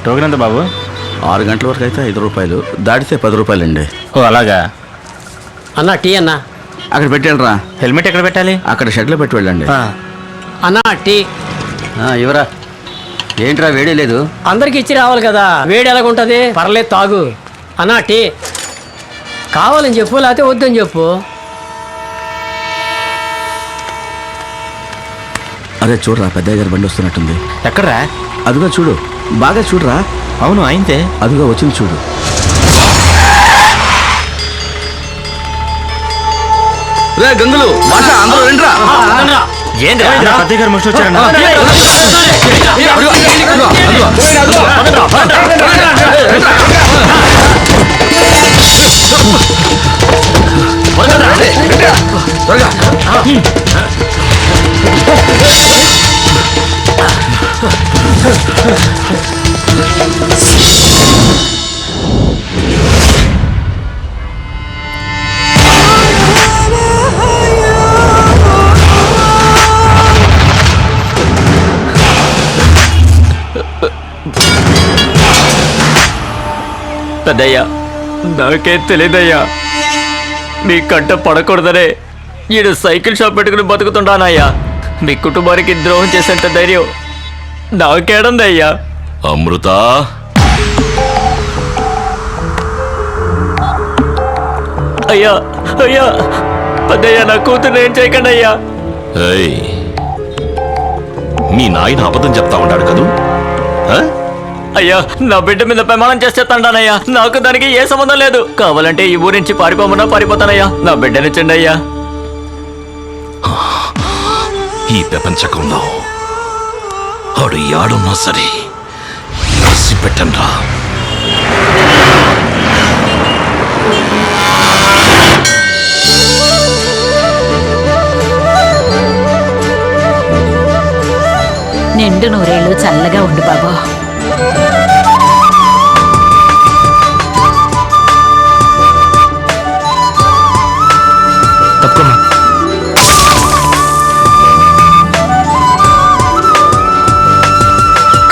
Token ఎంత బాబు? 6 గంటల వరకు అయితే 5 రూపాయలు, దాటితే 10 రూపాయలండి. ఓ అలాగా. అన్నా టీ అన్నా. అక్కడ పెట్టాలరా. హెల్మెట్ ఎక్కడ పెట్టాలి? అక్కడ షెడ్లో పెట్టి వెళ్ళండి. అన్నా టీ. ఇవరా. ఏంట్రా వేడి లేదు? అందరికి ఇచ్చి రావాలి కదా, వేడి ఎలాగుంటుంది? పర్లేదు తాగు. అన్నా టీ కావాలని చెప్పు, లేకపోతే వద్దని చెప్పు. అరే చూడరా, పెద్దయ్య గారి బండి వస్తున్నట్టుంది. ఎక్కడరా? అదిగో చూడు, బాగా చూడరా. అవును అయితే అదిగో వచ్చింది చూడు. రే గంగులు, భాష, అందరూ రండిరా. పెద్దయ్య గారు మనిషి వచ్చారన్నా. పెద్దయ్యా, నాకేం తెలియదయ్యా. మీ కంట పడకూడదనే ఈడు సైకిల్ షాప్ పెట్టుకుని బతుకుతుంటానయ్యా. మీ కుటుంబానికి ద్రోహం చేసేంత ధైర్యం నాకేడందయ్యా. అమృత, అయ్యా అయ్యా, పెద్దయ్యా నా కూతురు ఏం చేయకండి అయ్యా. ఏయ్, మీ నాయన అబద్ధం చెప్తా ఉన్నాడు కదూ? అయ్యా, నా బిడ్డ మీద ప్రమాణం చేసేస్తానయ్యా. నాకు దానికి ఏ సంబంధం లేదు. కావాలంటే ఈ ఊరి నుంచి పారిపోమన్నా పారిపోతానయ్యా. నా బిడ్డనిచ్చండి అయ్యా. ఈ ప్రపంచకంలో ఆడు యాడున్నా సరే పెట్టండ్రా. నిండు నూరేళ్ళు చల్లగా ఉండు బాబు. తప్పమ్మా.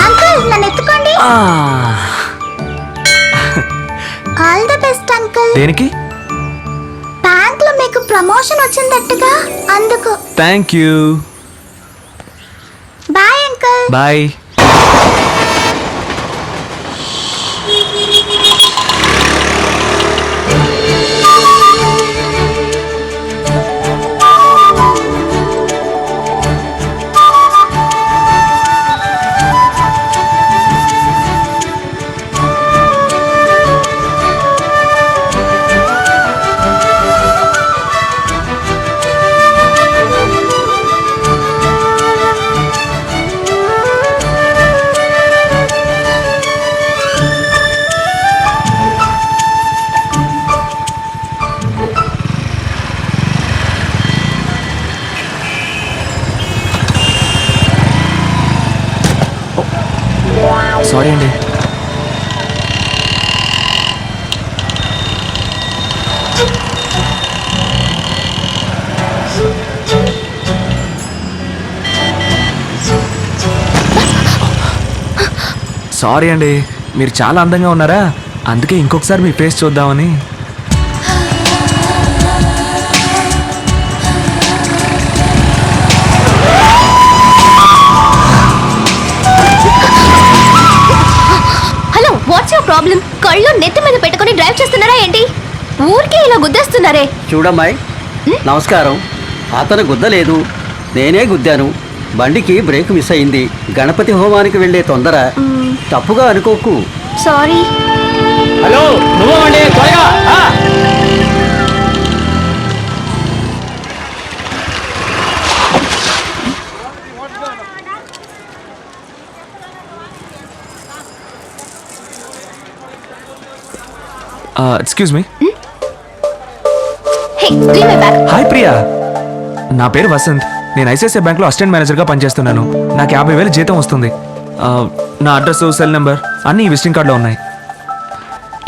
అంకుల్ నన్ను ఎత్తుకోండి. All the best uncle. దేనికి? బ్యాంక్ లో మీకు ప్రమోషన్ వచ్చిందట్టుగా, అందుకు. Thank you. Bye uncle. Bye. Sorry అండి. సారీ అండి, మీరు చాలా అందంగా ఉన్నారా, అందుకే ఇంకొకసారి మీ ఫేస్ చూద్దామని. Hello, what's your problem? కళ్ళు నెత్తి మీద పెట్టుకొని డ్రైవ్ చేస్తున్నారా ఏంటి? ఊరికే ఇలా గుద్దేస్తున్నారే. చూడమ్మాయి, నమస్కారం. అతను గుద్దలేదు, నేనే గుద్దాను. బండికి బ్రేక్ మిస్ అయింది. గణపతి హోమానికి వెళ్ళే తొందర. తప్పుగా అనుకోకు. సారీ. హలో, నువ్వండి త్వరగా. Excuse me. Hey, give me back. Hi Priya, నా పేరు వసంత్. నేను ఐసిఐసిఐ బ్యాంక్లో అసిస్టెంట్ మేనేజర్గా పనిచేస్తున్నాను. నాకు 50,000 జీతం వస్తుంది. నా అడ్రస్, సెల్ నెంబర్ అన్నీ ఈ విజిటింగ్ కార్డులో ఉన్నాయి.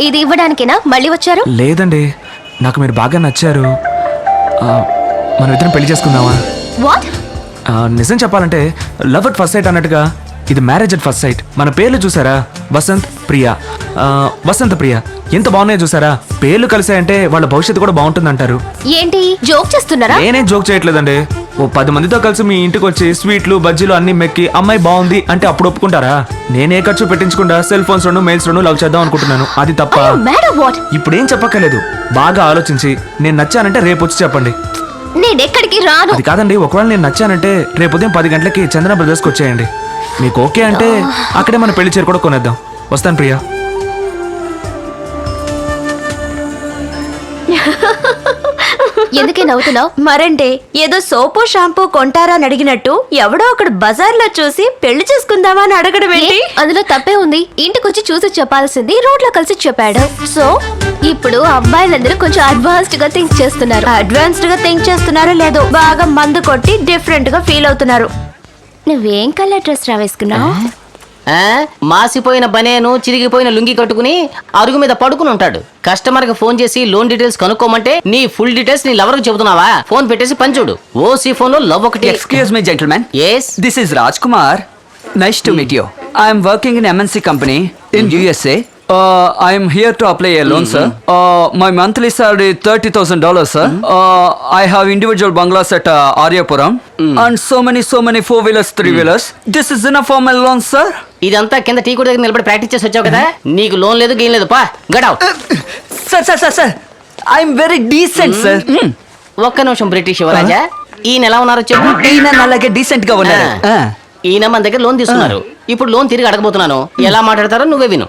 ఇది ఇవ్వడానికేనా మళ్ళీ వచ్చారు? లేదండి, నాకు మీరు బాగా నచ్చారు. మనం ఇద్దరం పెళ్లి చేసుకుందామా? వాట్? నిజం చెప్పాలంటే లవ్ అట్ ఫస్ట్ సైట్ అన్నట్టుగా ఇది మ్యారేజ్ అట్ ఫస్ట్ సైట్. మన పేర్లు చూసారా? వసంత్, ప్రియా. వసంత ప్రియ ఎంత బాగున్నాయో చూసారా? పేర్లు కలిసాయంటే వాళ్ళ భవిష్యత్తు కూడా బాగుంటుందంటారు. ఏంటి జోక్ చేస్తున్నారా? నేనేం జోక్ చేయట్లేదండి. ఓ 10 మందితో కలిసి మీ ఇంటికి వచ్చి స్వీట్లు బజ్జీలు అన్ని మెక్కి అమ్మాయి బాగుంది అంటే అప్పుడు ఒప్పుకుంటారా? నేనే ఖర్చు పెట్టించకుండా సెల్ ఫోన్స్ లోను మెయిల్స్ లోను లవ్ చేద్దాం అనుకుంటున్నాను. అది తప్ప? ఇప్పుడేం చెప్పక్కర్లేదు. బాగా ఆలోచించి నేను నచ్చానంటే రేపు వచ్చి చెప్పండి. నేనెక్కడికి రాను. అది కాదండి, ఒకవేళ నేను నచ్చానంటే రేపు ఉదయం 10 గంటలకి చందన బ్రదర్స్కి వచ్చేయండి. మీకు ఓకే అంటే అక్కడే మన పెళ్లి చీర కూడా కొనేద్దాం. వస్తాను ప్రియా. ఎందుకే నవ్వుతున్నావు? మరంటే ఏదో సోపు షాంపూ కొంటారా అని అడిగినట్టు ఎవడో ఒకడు బజార్లో చూసి పెళ్లి చేసుకుందామా అని అడగడం ఏంటి? అందులో తప్పే ఉంది. ఇంటికొచ్చి చూసి చెప్పాల్సింది రోడ్లో కలిసి చెప్పాడు. సో ఇప్పుడు అబ్బాయిలందరూ కొంచెం అడ్వాన్స్డ్ గా థింక్ చేస్తున్నారు. అడ్వాన్స్డ్ గా థింక్ చేస్తున్నారో లేదో బాగా మందు కొట్టి డిఫరెంట్ గా ఫీల్ అవుతున్నారు. నువ్వేం కలర్ డ్రెస్ రావేసుకున్నావు? మాసిపోయిన బనేను చిరిగిపోయిన లుంగి కట్టుకుని అరుగు మీద పడుకుని ఉంటాడు. కస్టమర్ కి ఫోన్ చేసి లోన్ డీటెయిల్స్ కనుక్కోమంటే నీ ఫుల్ డీటెయిల్స్ నీ లవర్ కు చెబుతున్నావా? ఫోన్ పెట్టేసి పంచుడు. ఓసీ ఫోన్ లో లవ్ ఒకటి. Excuse me gentlemen. Yes. This is Raj Kumar. Nice to meet you. I am working in MNC company in USA. I am here to apply a loan, sir. My monthly salary $30,000, sir. I have individual bungalows at Aryapuram and so many 4-wheelers, 3-wheelers. This is enough for my loan, sir. ఇదంతా కింద tea కూడా దగ్గర నిలబడి practice చేసి వచ్చావు కదా. నీకు loan లేదు గేమ్ లేదు. పా గడవ్. Sir. I am very decent, sir. ఒక్క నిమిషం బ్రిటిష్ యువరాజా, ఈయన ఎలా ఉన్నారు చెప్పు. ఈయన అలాగే డీసెంట్ గా ఉన్నారు. ఈయన మన దగ్గర లోన్ తీసుకున్నారు. ఇప్పుడు లోన్ తిరిగి అడగబోతున్నాను. ఎలా మాట్లాడతారో నువ్వే విను.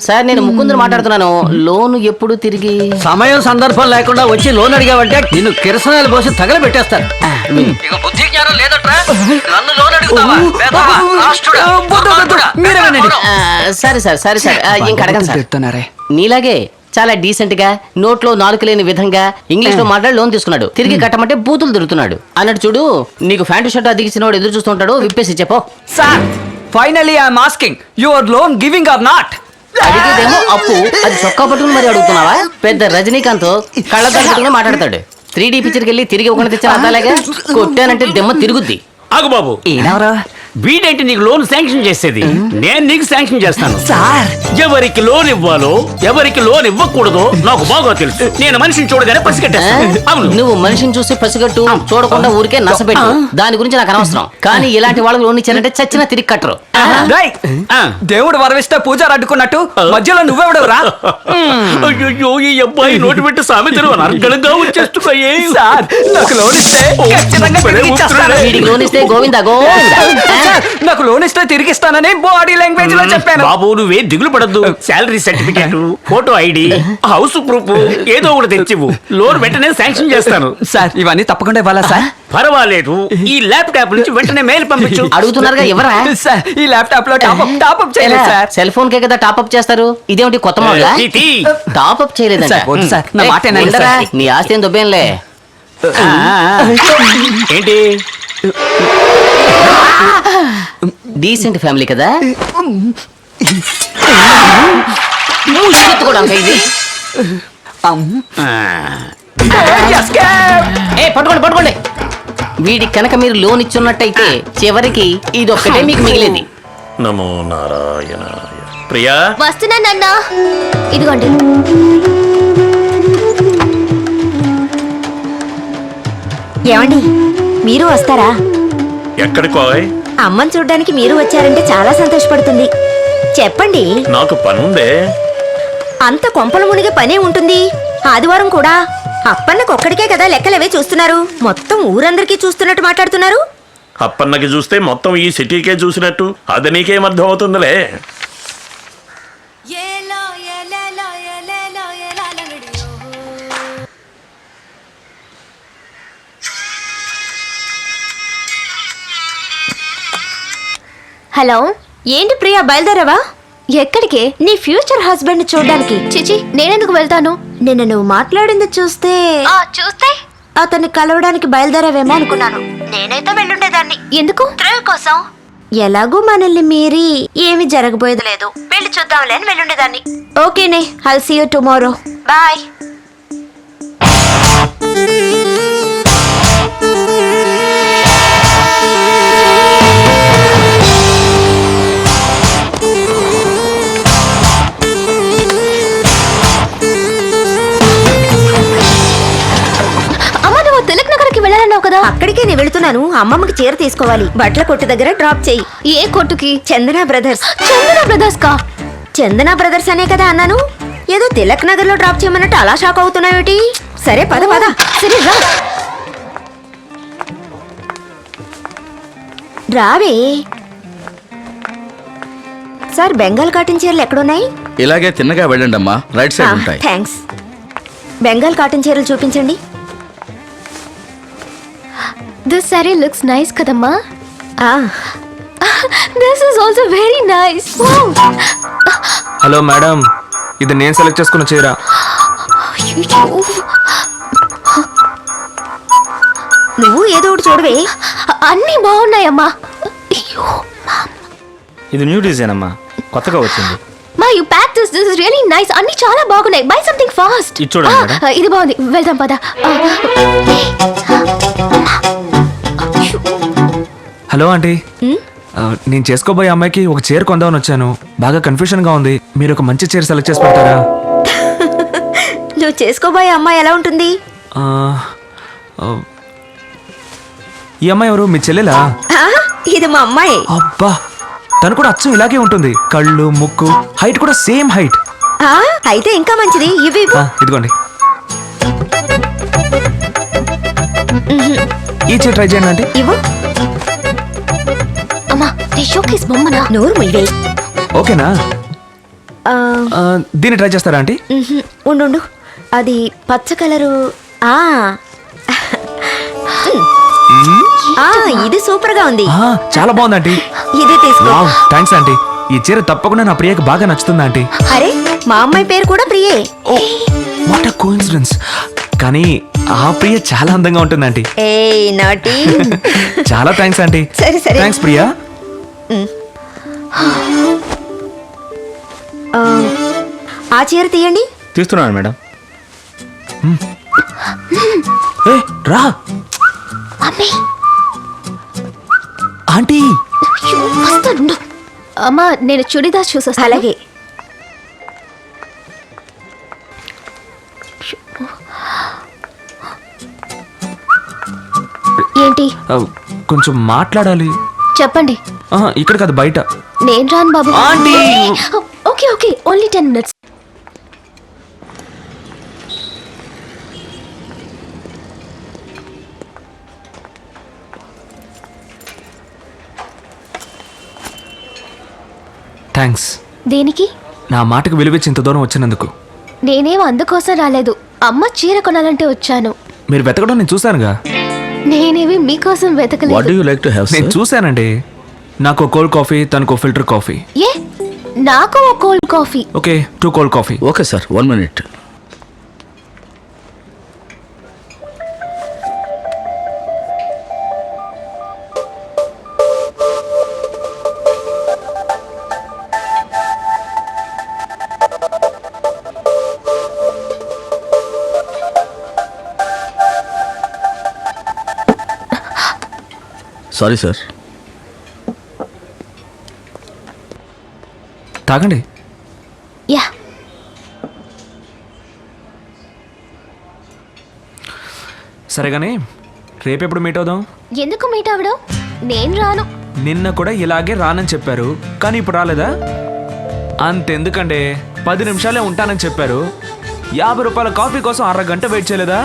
సార్ నేను ముకుందుని మాట్లాడుతున్నాను. లోన్ ఎప్పుడు తిరిగి? సమయం సందర్భం లేకుండా వచ్చి లోన్ అడిగావంటే నిన్ను కిరసనాలు పోసి తగలబెట్టేస్తారు. సరే సార్ ఇంక అడగండి సార్. నీలాగే చాలా డీసెంట్ గా నోట్లో నాలుక లేని విధంగా ఇంగ్లీష్ లో మాట్లాడి లోన్ తీసుకున్నాడు. తిరిగి కట్టమంటే బూతులు తిరుగుతున్నాడు అన్నట్టు చూడు. నీకు ప్యాంటు షర్ట్ అదిగిసిన వాడు ఎదురు చూస్తుంటాడు. విప్పేసి చెప్పో. Sir finally I'm asking your loan giving or not? అడిగేదేమో అప్పు, అది చొక్కా పట్టుకుని మరి అడుగుతున్నావా? పెద్ద రజనీకాంత్ కళ్ళ పట్టుకుని మాట్లాడతాడు. 3D పిక్చర్కి వెళ్ళి తిరిగి ఒకటి తెచ్చిన అర్థాలేగా. కొట్టానంటే దెమ్మ తిరుగుద్ది. ఆగు బాబు, వీడేంటి నీకు లోన్ శాంక్షన్ చేసేది? నేను నీకు శాంక్షన్ చేస్తాను సార్. ఎవరికి లోన్ ఇవ్వాలో ఎవరికి లోన్ ఇవ్వకూడదో నాకు బాగా తెలుసు. నేను మనిషిని చూడగానే పసిగట్టేస్తాను. అవును, నువ్వు మనిషిని చూసి పసిగట్టు, చూడకుండా ఊరికే నసపెట్టు. దాని గురించి నాకు అనవసరం. కానీ ఇలాంటి వాళ్ళకి లోన్ ఇచ్చారంటే చచ్చినా తిరిగి కట్టరు. దేవుడు వరవిస్తే పూజారు అడ్డుకున్నట్టు మధ్యలో నువ్వెవడవురా? అయ్యో, ఈ అబ్బాయి నోటి పెట్టి సామెతలు అనర్గళంగా వచ్చేస్తున్నాయి. సార్ నాకు లోన్ ఇస్తే ఖచ్చితంగా తిరిగి ఇచ్చేస్తాను. వీడికి లోన్ ఇస్తే గోవిందా గోవిందా. నాకు లోన్ ఇస్తే తిరిగి ఇస్తానని బాడీ లాంగ్వేజ్ లో చెప్పాను. బాబు నువ్వే దిగులు పడద్దు. Salary certificate, photo ID, house proof ఏదో ఒకటి తెచ్చివు. లోన్ వెంటనే శాంక్షన్ చేస్తాను. సార్ ఇవన్నీ తప్పకుండా ఇవ్వాలా సార్? పర్వాలేదు, ఈ ల్యాప్టాప్ నుంచి వెంటనే మెయిల్ పంపించు. అడుగుతున్నారుగా ఎవరా? సార్ ఈ ల్యాప్టాప్ లో టాప్అప్ చేయలేదు సార్. సెల్ ఫోన్ కే కదా టాప్అప్ చేస్తారు. ఇదేమిటి కొత్త మోడల్? టాప్అప్ చేయలేదంట. సార్, వద్దు సార్, నా మాట వినండి ఉండరా? సార్. నీ ఆస్తి ఏం దొబ్బేంలే. ఏంటి డీసెంట్ ఫ్యామిలీ కదా. కూడా ఇది. పట్టుకోండి. వీడికి కనుక మీరు లోన్ ఇచ్చున్నట్టయితే చివరికి ఇది ఒక్కటే మీకు మిగిలేది. నమో నారాయణాయ. ప్రియా వస్తున్నానన్నా. ఇదిగోండి. ఏమండి మీరు వస్తారా? ఎక్కడికోయ్? అమ్మని చూడ్డానికి మీరు వచ్చారంటే చాలా సంతోషపడుతుంది. చెప్పండి. నాకు పనుందే. అంత కొంపల మునిగే పనే ఉంటుంది. ఆదివారం కూడా. అప్పన్నకు ఒక్కడికే కదా లెక్కలవే చూస్తున్నారు. మొత్తం ఊరందరికీ చూస్తున్నట్టు మాట్లాడుతున్నారు. అప్పన్నకి చూస్తే మొత్తం ఈ సిటీకే చూసినట్టు. అది నీకేం అర్థం అవుతుందిలే. హలో, ఏంటి ప్రియా బయలుదేరావా? ఎక్కడికి? నీ ఫ్యూచర్ హస్బెండ్ చూడ్డానికి. చిచి, నేనెందుకు వెళ్తాను? నిన్న నువ్వు మాట్లాడింది చూస్తే చూస్తే అతన్ని కలవడానికి బయలుదేరావేమో అనుకున్నాను. నేనైతే వెళ్ళుండేదాన్ని. ఎందుకు? థ్రిల్ కోసం. ఎలాగూ మనల్ని మీరి ఏమి జరగబోయేది లేదు. వెళ్ళి చూద్దాంలే అని వెళ్ళుండేదాన్ని. ఓకేనే, I'll see you tomorrow. Bye. కదా. అక్కడికే నేను వెళుతున్నాను. అమ్మమ్మకి చీర తీసుకోవాలి. బట్టల కొట్టు దగ్గర డ్రాప్ చేయి. ఏ కొట్టుకి? చందన బ్రదర్స్. చందన బ్రదర్స్ కా? చందన బ్రదర్స్ అనే కదా అన్నాను. ఏదో తిలక్ నగర్ లో డ్రాప్ చేయమన్నట్టు అలా షాక్ అవుతున్నావేటి? సరే పద పద. సరే రా. రావే. సార్ బెంగాల్ కాటన్ చీరలు ఎక్కడున్నాయి? ఇలాగే తిన్నగా వెళ్ళండి అమ్మా, రైట్ సైడ్ ఉంటాయి. థ్యాంక్స్. బెంగాల్ కాటన్ చీరలు చూపించండి. దిస్ సారీ లుక్స్ నైస్ కదమ్మా. ఆ, this is also very nice. Hello madam, ఇది నేను సెలెక్ట్ చేసుకున్న చీర. నువ్వు ఏదో ఒకటి చూడవే. అన్నీ బాగున్నాయమ్మా. అయ్యో ఇది న్యూ డిజైన్ అమ్మా, కొత్తగా వచ్చింది. మా you pack this is really nice. అన్నీ చాలా బాగున్నాయి. By something fast. ఇది చూడండి మేడం. ఇది బాగుంది. వెళ్దాం పద. హలో ఆంటీ, నేను చేసుకోబోయే అమ్మాయికి ఒక చీర కొందామని వచ్చాను. బాగా కన్ఫ్యూషన్ గా ఉంది. మీరు ఒక మంచి చీర సెలెక్ట్ చేసి పెడతారా? నువ్వు చేసుకోబోయే అమ్మాయి ఎలా ఉంటుంది? ఆ, ఆ, ఈ అమ్మాయి ఎవరు? మీ చెల్లెలా? ఆ, ఇది మా అమ్మాయి. అబ్బా, తను కూడా అచ్చం ఇలాగే ఉంటుంది. కళ్ళు, ముక్కు, హైట్ కూడా సేమ్ హైట్. ఆ, అయితే ఇంకా మంచిది. ఇవి ఇదిగోండి, ఈ చీర ట్రై చేయండి ఆంటీ. ఇవ్వు. అమ్మా నీ షోకేస్ బొమ్మనా? నోరు ముయ్యవే. ఓకేనా? దీన్ని ట్రై చేస్తారా ఆంటీ? ఉండు. అది పచ్చ కలరు. ఆ ఆ, ఇది సూపర్ గా ఉంది. చాలా బాగుంది ఆంటీ. ఇదే తీసుకో. Thanks aunty. ఈ చీర తప్పకుండా నా ప్రియకి బాగా నచ్చుతుంది ఆంటీ. అరే, మా అమ్మాయి పేరు కూడా ప్రియే. What a coincidence. కానీ ఆ ప్రియ చాలా అందంగా ఉంటుంది ఆంటీ. ఏయ్ నాటి. చాలా థ్యాంక్స్ ఆంటీ. సరే సరే. థ్యాంక్స్ ప్రియా. ఆ చీర తీయండి. తీస్తున్నాను మేడం. ఏ రా మమ్మీ. ఆంటీ. వస్తాను. అమ్మా నేను చుడిదార్ చూసొస్తాను. అలాగే. ఏంటి? కొంచెం మాట్లాడాలి. చెప్పండి. ఇక్కడ కాదు, బయట. నేను రాను బాబు. Aunty. Okay okay, only 10 minutes. Thanks. దేనికి? నా మాటకు విలువిచ్చి ఇంత దూరం వచ్చినందుకు. నేనేం అందుకోసం రాలేదు. అమ్మ చీర కొనాలంటే వచ్చాను. మీరు వెతకడం నేను చూశానుగా. నేనేవి మీకోసం వాట్ వెతకలేదు. Do you like to have? నేను చూశానండి. నాకు కోల్డ్ కాఫీ, తనకు ఫిల్టర్ కాఫీ. ఏ నాకు ఒక cold coffee. Okay, 2 cold coffee. Okay sir, 1 minute. Sorry sir. తాగండి. యా. సరే కానీ రేపెప్పుడు మీట్ అవుదాం? ఎందుకు మీట్ అవ్వడం? నేను రాను. నిన్న కూడా ఇలాగే రానని చెప్పారు, కానీ ఇప్పుడు రాలేదా? అంతెందుకండి, 10 నిమిషాలే ఉంటానని చెప్పారు. 50 రూపాయల కాఫీ కోసం అరగంట వెయిట్ చేయలేదా?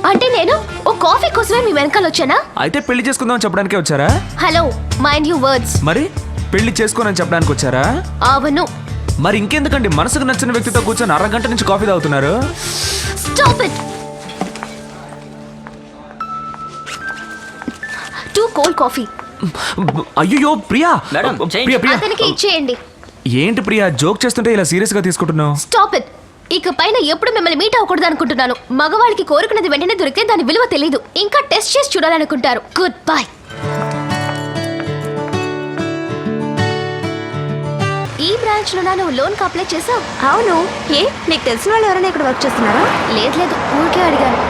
అంటే నేను ఓ కాఫీ కోసమే మీ వెనకాల వచ్చానా? అయితే పెళ్లి చేసుకుందాం చెప్పడానికే వచ్చారా? Hello, mind you words. మరి పెళ్లి చేసుకోనని చెప్పడానికి వచ్చారా? అవును. మరి ఇంకెందుకండి మనసుకు నచ్చిన వ్యక్తితో కూర్చొని అరగంట నుంచి కాఫీ తాగుతున్నారు? Stop it. 2 cold coffee. అయ్యో ప్రియా. Madam, change. ప్రియా ప్రియా. అతనికి ఇచ్చేయండి. ఏంటి ప్రియా, జోక్ చేస్తుంటే ఇలా సీరియస్ గా తీసుకుంటున్నావు? Stop it. ఇక పైన ఎప్పుడు మిమ్మల్ని మీట్ అవ్వకూడదు అనుకుంటున్నాను. మగవాళ్ళకి కోరుకున్నది వెంటనే దొరికితే దాని విలువ తెలీదు. ఇంకా టెస్ట్ చేసి చూడాలనుకుంటారు. Goodbye. ఈ బ్రాంచ్ లో నువ్వు లోన్ కి అప్లై చేసావు? అవును. ఏ నీకు తెలిసిన వాళ్ళు ఎవరైనా ఇక్కడ వర్క్ చేస్తున్నారా? లేదు, ఊరికే అడిగాను.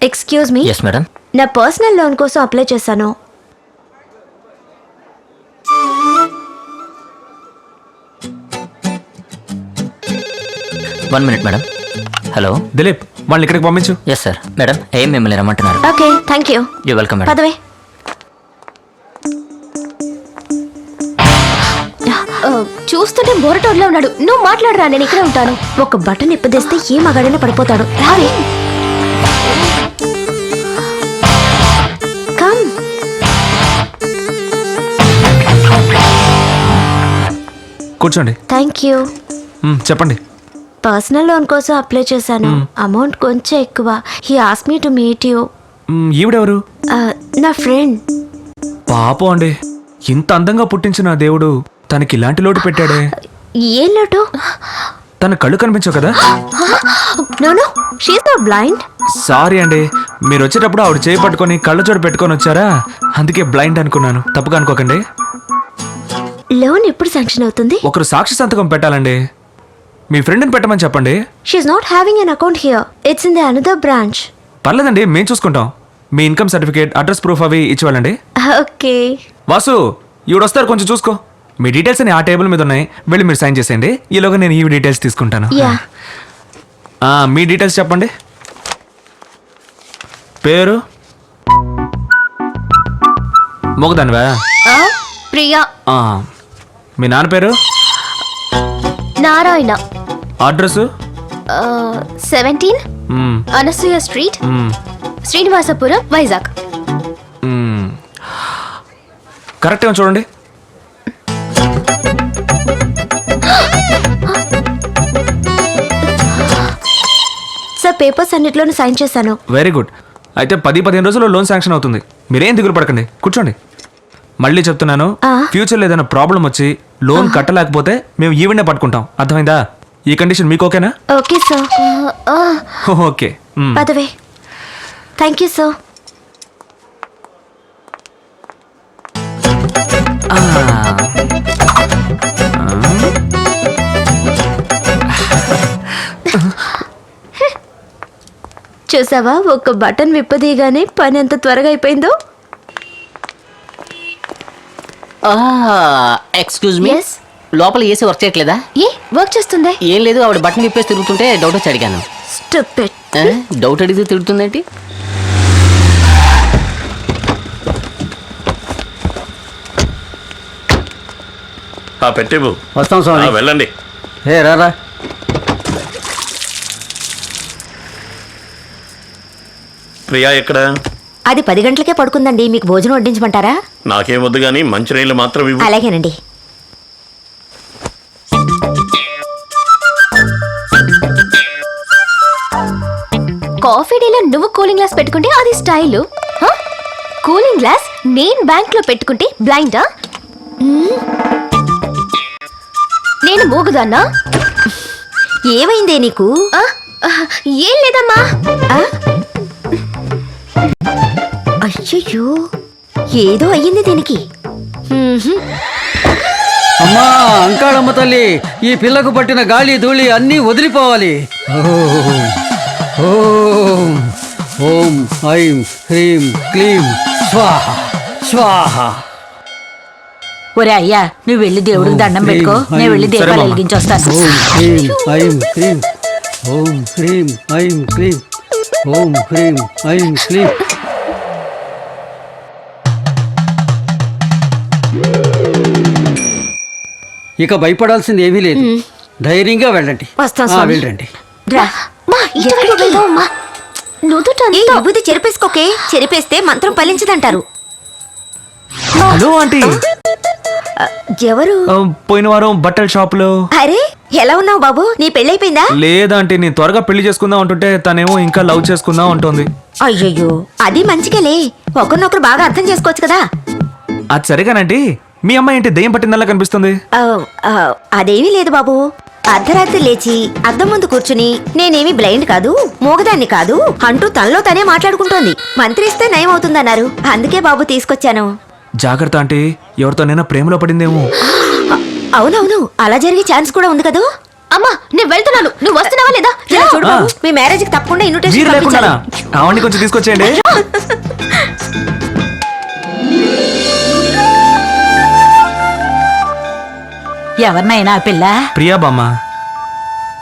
Excuse me. Yes madam. నా పర్సనల్ లోన్ కోసం అప్లై చేశాను. 1 minute మేడం. హలో దిలీప్ వాళ్ళని ఇక్కడికి పంపించు. Yes sir. మేడం ఏం మిమ్మల్ని రమ్మంటున్నారు? Okay thank you. You welcome madam. పదవే. చూస్తుంటే బోరటోడ్లో ఉన్నాడు. నువ్వు మాట్లాడరా, నేను ఇక్కడే ఉంటాను. ఒక బటన్ ఎప్పదేస్తే ఏ మగాడైనా పడిపోతాడు. రావే. కమ్. కూర్చోండి. Thank you. చెప్పండి. పర్సనల్ లోన్ కోసం అప్లై చేశాను. అమౌంట్ కొంచెం ఎక్కువ. He ask me to meet you. ఈవిడెవరు? నా ఫ్రెండ్. పాపం అండి, ఇంత అందంగా పుట్టించిన దేవుడు తనకి ఇలాంటి లోటు పెట్టాడే. ఏం లోటు? తన కళ్ళు కనిపించవు కదా? No no, she is not blind. Sorry అండి, మీరు వచ్చేటప్పుడు ఆవిడ చేయి పట్టుకొని కళ్ళజోడు పెట్టుకొని వచ్చారా, అందుకే బ్లైండ్ అనుకున్నాను. తప్పుగా అనుకోకండి. లోన్ ఎప్పుడు శాంక్షన్ అవుతుంది? ఒకరు సాక్షి సంతకం పెట్టాలండి. మీ ఫ్రెండ్ని పెట్టమని చెప్పండి. She is not having an account here. It's in the another branch. పర్లేదండి, మేము చూసుకుంటాం. మీ ఇన్కమ్ సర్టిఫికేట్, అడ్రస్ ప్రూఫ్ అవి ఇచ్చి వెళ్ళండి. ఓకే. వాసు, ఈవిడ వస్తారు, కొంచెం చూసుకో. మీ డీటెయిల్స్ అని ఆ టేబుల్ మీద ఉన్నాయి, వెళ్ళి మీరు సైన్ చేసేయండి. ఈలోగా నేను ఈ డీటెయిల్స్ తీసుకుంటాను. యా. మీ డీటెయిల్స్ చెప్పండి. పేరు? మొగదానివా? ప్రియా. మీ నాన్న పేరు? Narayana. Address? 17 Anasuya street, Srinivasapuram, Vizag. Correct ఏమో చూడండి. సార్, పేపర్స్ అన్నిట్లోనూ సైన్ చేశాను. Very good. అయితే 10-15 రోజుల్లో లోన్ శాంక్షన్ అవుతుంది. మీరేం దిగులు పడకండి, కూర్చోండి. మళ్ళీ చెప్తున్నాను, ఫ్యూచర్లో ఏదైనా ప్రాబ్లం వచ్చి లోన్ కట్టలేకపోతే మేము ఈవెంట్నే పట్టుకుంటాం. అర్థమైందా? ఈ కండిషన్ మీకు ఓకేనా? Okay sir. ఓకే. పదవే. Thank you sir. చూసావా, ఒక బటన్ విప్పదీగానే పని ఎంత త్వరగా అయిపోయిందో. Excuse me, Yes? లోపల ఏసీ వర్క్ చేయట్లేదా? ఏ వర్క్ చేస్తుంది? ఏం లేదు, ఆవిడ బటన్ విప్పేసి తిరుగుతుంటే డౌట్ వచ్చి అడిగాను. Stupid. డౌట్ అడిగితే తిరుగుతుందేంటి? పెట్టేవు. వస్తాం స్వామి. వెళ్ళండి. ఏ రారా. ప్రియా ఎక్కడ? అది 10 గంటలకే పడుకుందండి. మీకు భోజనం వడ్డించమంటారా? నాకేం వద్దు గానీ మంచినీళ్ళు మాత్రం ఇవ్వు. అలాగేనండి. కాఫీ డేలో నువ్వు కూలింగ్ గ్లాస్ పెట్టుకుంటే అది స్టైలు. కూలింగ్ గ్లాస్ నేను బ్యాంక్ లో పెట్టుకుంటే బ్లైండా? నేను మూగుదాన్నా? ఏమైందే నీకు? ఏం లేదమ్మా. అయ్యయ్యో, ఏదో అయ్యింది దీనికి. అమ్మా అంకాళమ్మ తల్లి, ఈ పిల్లకు పట్టిన గాలి ధూళి అన్నీ వదిలిపోవాలి. ఓం ఓం ఐం హ్రీం క్లీం స్వాహ స్వాహ. ఒరే అయ్యా, నువ్వు వెళ్ళి దేవుడికి దండం పెట్టుకో, నేను వెళ్ళి దీపాలు వెలిగించి వస్తాను. ఓం హ్రీం ఐం క్లీం, ఓం హ్రీం ఐం క్లీం, ఓం హ్రీం ఐం క్లీం. ఇక భయపడాల్సింది ఏమీ లేదు. ధైర్యంగా వెళ్ళండి. వస్తాం స్వామి. వెళ్ళండి. రా. మా, ఇటువైపు వెళ్దామమ్మా. నుదుటంతా విభూతి చెరిపేసుకోకే. చెరిపేస్తే మంత్రం ఫలించదంటారు. Hello aunty. ఎవరు? పోయిన వారం బట్టల షాపులో. అరే, ఎలా ఉన్నావు బాబు? నీ పెళ్ళైపోయిందా? లేదంటే నేను త్వరగా పెళ్లి చేసుకుందాం అంటుంటే తనేమో ఇంకా లవ్ చేసుకుందాం అంటుంది. అయ్యయ్యో, అది మంచిగాలే. ఒకరినొకరు బాగా అర్థం చేసుకోవచ్చు కదా. అది సరిగానండి. మీ అమ్మాయి ఏంటి దెయ్యం పట్టిందల్లా కనిపిస్తుంది? అదేమీ లేదు బాబు. అర్ధరాత్రి లేచి అద్దం ముందు కూర్చుని నేనేమి బ్లైండ్ కాదు, మూగదాన్ని కాదు అంటూ తనలో తనే మాట్లాడుకుంటోంది. మంత్రిస్తే నయం అవుతుందన్నారు. అందుకే బాబు తీసుకొచ్చాను. జాగ్రత్త ఆంటీ, ఎవరితోనైనా ప్రేమలో పడిందేమో. అవునవును, అలా జరిగే ఛాన్స్ కూడా ఉంది కదా. అమ్మా, నేను వెళ్తున్నాను. నువ్వు వస్తున్నావా లేదా? ఇలా చూడు బాబు, మీ మ్యారేజ్ కి తప్పకుండా మీరు ఇన్విటేషన్ లేకుండా పంపించాలి. ఆవిడ్ని కొంచెం తీసుకొచ్చేయండి. ఎవరినైనా ఆ పిల్ల? ప్రియా బామ్మ.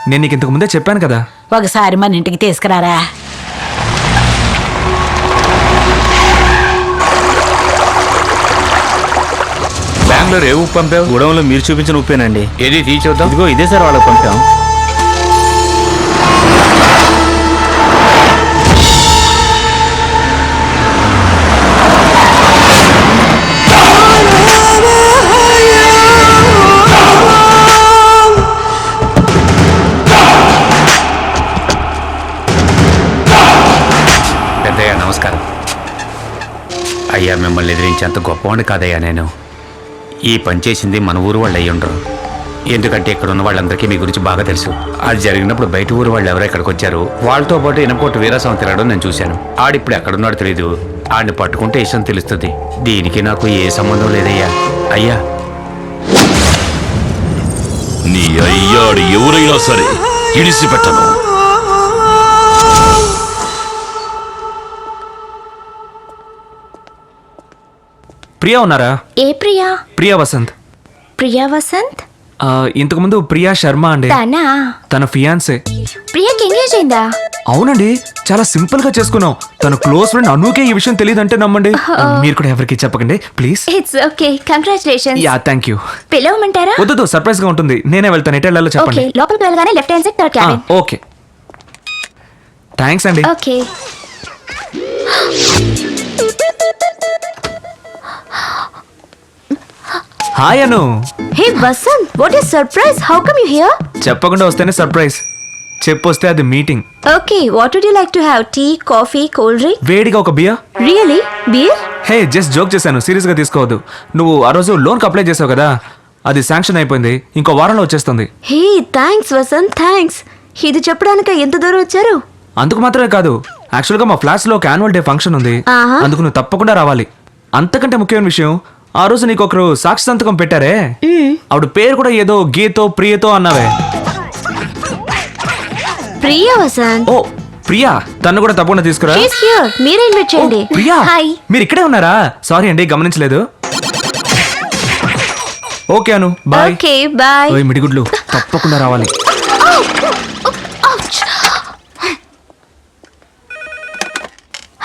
నేను నీకు ఇంతకు ముందే చెప్పాను కదా. ఒకసారి మన ఇంటికి తీసుకురారా. బెంగళూరు ఏ ఉప్పు పంపావు? గూడెంలో మీరు చూపించిన ఉప్పేనండి. ఏది తీర్చొద్దాం. ఇదిగో ఇదే సార్ వాళ్ళకి పంపాం. పెద్దయ్య నమస్కారం. అయ్యా, మిమ్మల్ని ఎదిరించేంత గొప్పవాడిని కాదయ్యా నేను. ఈ పని చేసింది మన ఊరు వాళ్ళు అయ్యి ఉండరు. ఎందుకంటే ఇక్కడ ఉన్న వాళ్ళందరికీ మీ గురించి బాగా తెలుసు. అది జరిగినప్పుడు బయట ఊరు వాళ్ళు ఎవరో ఇక్కడికి వచ్చారు. వాళ్ళతో పాటు ఇనపోటు వీరాస్వామి తిరగడం నేను చూశాను. ఆడిప్పుడు ఎక్కడున్నాడో తెలియదు. ఆడిని పట్టుకుంటే ఇష్టం తెలుస్తుంది. దీనికి నాకు ఏ సంబంధం లేదయ్యా. అయ్యా, నీ అయ్యాడు ఎవరైనా సరే ఇడిసిపెట్టను. ప్రియా ఉన్నారా? ఏ ప్రియా? ప్రియా వసంత్. ప్రియా వసంత్? ఇంతకు ముందు ప్రియా శర్మ అండి. తన ఫియాన్సే. ప్రియాకి ఎంగేజ్ అయిందా? అవునండి, చాలా సింపుల్ గా చేసుకున్నాం. తన క్లోజ్ ఫ్రెండ్ అనుకే ఈ విషయం తెలియదంటే నమ్మండి. మీరు కూడా ఎవరికి చెప్పకండి please. It's okay, congratulations. Yeah thank you. పిలవమంటారా? వద్దు, సర్ప్రైజ్ గా ఉంటుంది. నేనే వెళ్తాను. ఎటు వెళ్ళాలో చెప్పండి. ఓకే, లోపలికి వెళ్ళగానే left hand side third cabin. Okay thanks అండి. Okay. Hi Anu. Hey Vasanth, what is surprise? How come you here? చెప్పకుండా వస్తేనే సర్ప్రైజ్, చెప్పొస్తే అది meeting. Okay, what would you like to have? Tea, coffee, cool drink? వేడిగా ఒక beer. Really? Beer? Hey just joke చేశాను, serious గా తీసుకోవద్దు. నువ్వు ఆ రోజు లోన్ కి అప్లై చేసావు కదా, అది శాంక్షన్ అయిపోయింది. ఇంకో వారంలో వచ్చేస్తుంది. Hey thanks Vasant, thanks. ఇది చెప్పడానికి ఎంత దూరం వచ్చారు? అందుకు మాత్రమే కాదు, యాక్చువల్ గా మా ఫ్లాట్స్ లో ఒక యాన్యువల్ డే ఫంక్షన్ ఉంది. అందుకు నువ్వు తప్పకుండా రావాలి. అంతకంటే ముఖ్యమైన విషయం, ఆ రోజు నీకు ఒకరు సాక్షి సంతకం పెట్టారే, ఆవిడ పేరు కూడా ఏదో గీతో ప్రియతో అన్నావే. ప్రియా వసంత్. ఓ ప్రియా, తను కూడా తప్పకుండా తీసుకురా. మీరే ఇన్వైట్ చేయండి. ప్రియా, హాయ్. మీరు ఇక్కడే ఉన్నారా? సారీ అండి, గమనించలేదు. Okay Anu, bye. Okay bye. ఓయ్ మిడిగుడ్లు, తప్పకుండా రావాలి.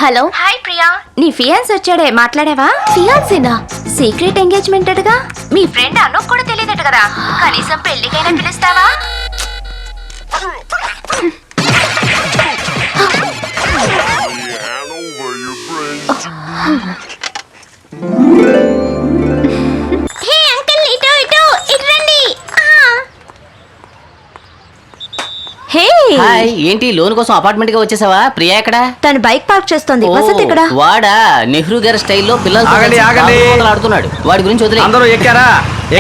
హలో. హాయ్ ప్రియా. నీ ఫియాన్స్ వచ్చాడే, మాట్లాడావా? ఫియాన్సేనా? సీక్రెట్ ఎంగేజ్మెంట్ అటగా. మీ ఫ్రెండ్ అను కూడా తెలియదట కదా, కనీసం పెళ్లికైనా పిలుస్తావా? హే అంకుల్, ఇటు ఇటు ఇటు రండి. హే హాయ్, ఏంటి లోన్ కోసం అపార్ట్మెంట్ గా వచ్చేసావా? ప్రియా ఎక్కడ? తను బైక్ పార్క్ చేస్తోంది. వసంత్ ఇక్కడ. వాడా నెహ్రూ గారి స్టైల్లో పిల్లలు ఆడుతున్నాడు. వాడి గురించి వదిలే. అందరూ ఎక్కారా?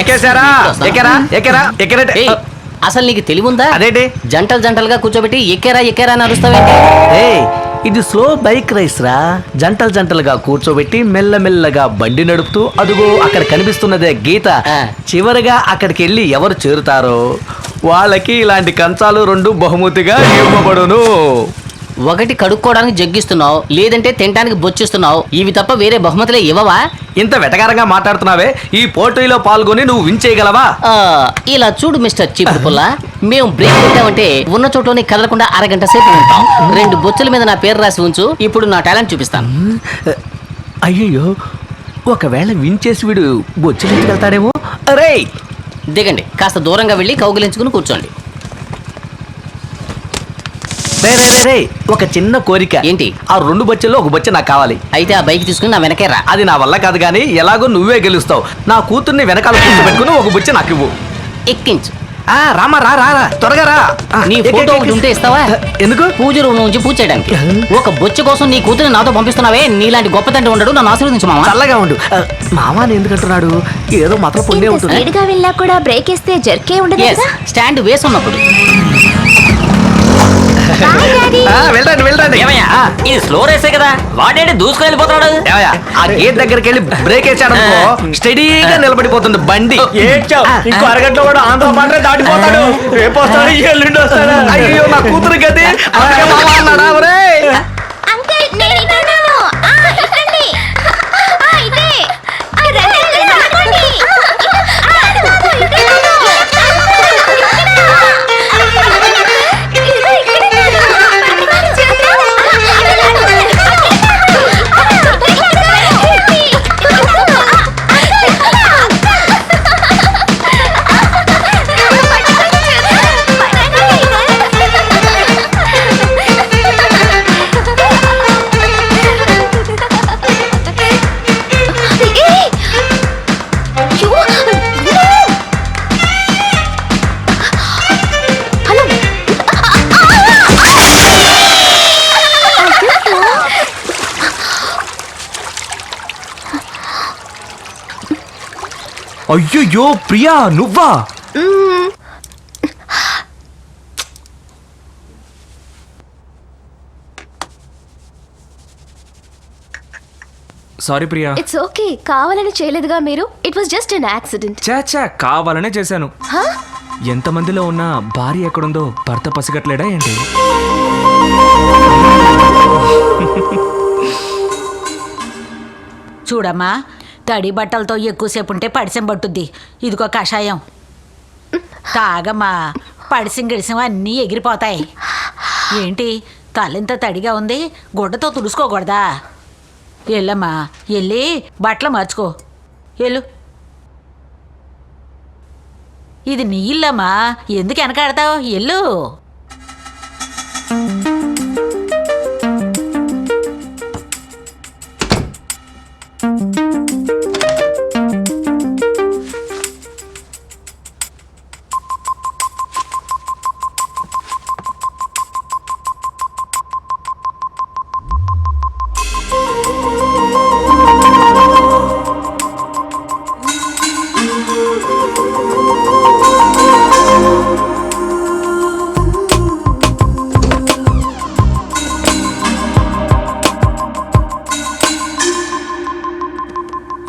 ఎక్కేశారా? ఎక్కారా? ఎక్కారా? ఎక్కరా? ఏయ్, అసలు నీకు తెలివుందా? అదేంటి? జంటలు జంటలుగా కూర్చోబెట్టి ఎక్కారా ఎక్కారా అని అరుస్తావేంటి? ఏయ్, ఇది స్లో బైక్ రైస్ రా. జంటలు జంటలుగా కూర్చోబెట్టి మెల్లమెల్లగా బండి నడుపుతూ, అదుగో అక్కడ కనిపిస్తున్నదే గీత. చివరిగా అక్కడికి వెళ్ళి ఎవరు చేరుతారో వాళ్ళకి ఇలాంటి కంచాలు 2 బహుమతిగా ఇవ్వబడును. ఒకటి కడుక్కోవడానికి జగ్గిస్తున్నావు, లేదంటే తినడానికి బొచ్చిస్తున్నావు. ఇవి తప్ప వేరే బహుమతులే ఇవ్వవా? ఇంత వెటకారంగా మాట్లాడుతున్నావే, ఈ పోటీలో పాల్గొని నువ్వు విన్ చేయగలవా? ఇలా చూడు మిస్టర్ చీపుడు పుల్ల, మేము బ్రేక్ పెట్టామంటే ఉన్న చోట్లోనే కదలకుండా అరగంట సేపు ఉంటాం. 2 బొచ్చుల మీద నా పేరు రాసి ఉంచు, ఇప్పుడు నా టాలెంట్ చూపిస్తాను. అయ్యయ్యో, ఒకవేళ విన్ చేసి వీడు బొచ్చులెత్తుకెళ్తాడేమో. అరే దిగండి, కాస్త దూరంగా వెళ్ళి కౌగిలించుకుని కూర్చోండి. రే, ఒక చిన్న కోరిక. ఏంటి? ఆ 2 బొచ్చుల్లో ఒక బొచ్చ నాకు కావాలి. అయితే ఆ బైక్ తీసుకుని నా వెనకే రా. అది నా వల్ల కాదు కానీ ఎలాగో నువ్వే గెలుస్తావు. నా కూతుర్ని వెనకాల కూర్చోబెట్టుకుని ఒక బొచ్చ నాకు ఇవ్వు. ఎక్కించు. రామా రా రా రా, త్వరగా రా. నీ ఫోటో ఒకటి ఉంటే ఇస్తావా? ఎందుకు? పూజ రూమ్ నుంచి పూజ చేయడానికి. ఒక బొచ్చ కోసం నీ కూతురు నాతో పంపిస్తున్నావే, నీలాంటి గొప్ప తండ్రి ఉండడు. నన్ను ఆశీర్వదించు మామ. చల్లగా ఉండు. మామాని ఎందుకంటున్నాడు? ఏదో మాత్రం పుణ్యం ఉంటుంది. స్పీడ్గా వెళ్ళా కూడా బ్రేక్ వేస్తే జర్కే ఉండదు కదా. స్టాండ్ వేసి ఉన్నప్పుడు. వెళ్ళండి వెళ్ళండి. ఇది స్లో రేసే కదా, వాడేంటి దూసుకుని వెళ్ళిపోతాడు? ఆ గేట్ దగ్గరికి వెళ్ళి బ్రేక్ వేసాడు, స్టడీగా నిలబడిపోతుంది బండి. ఇంకో అరగంటలో కూడా ఆంధ్ర మాత్రమే దాటిపోతాడు. రేపు వస్తాడు, ఎల్లుండి వస్తాడు. అయ్యో నా కూతురు గది అన్నాడా? అంకుల్, నేను ఇటున్నాను. ఇటండి. ఇటే. రండి. అయ్యో ప్రియా నువ్వా? సారీ ప్రియా. ఇట్స్ ఓకే, కావాలని చేయలేదుగా మీరు. It was just an accident. చాచా కావాలనే చేశాను. ఎంతమందిలో ఉన్న భార్య ఎక్కడుందో భర్త పసిగట్లేడా ఏంటి? చూడమ్మా, తడి బట్టలతో ఎక్కువసేపు ఉంటే పడిసెం పట్టుద్ది. ఇదిగో కషాయం తాగమ్మా, పడిసం గిడిసం అన్నీ ఎగిరిపోతాయి. ఏంటి తల్లింత తడిగా ఉంది, గుడ్డతో తుడుచుకోకూడదా? వెళ్ళమ్మా, వెళ్ళి బట్టలు మార్చుకో. వెళ్ళు. ఇది నీ ఇల్లమ్మా, ఎందుకు వెనకాడతావు? ఎల్లు.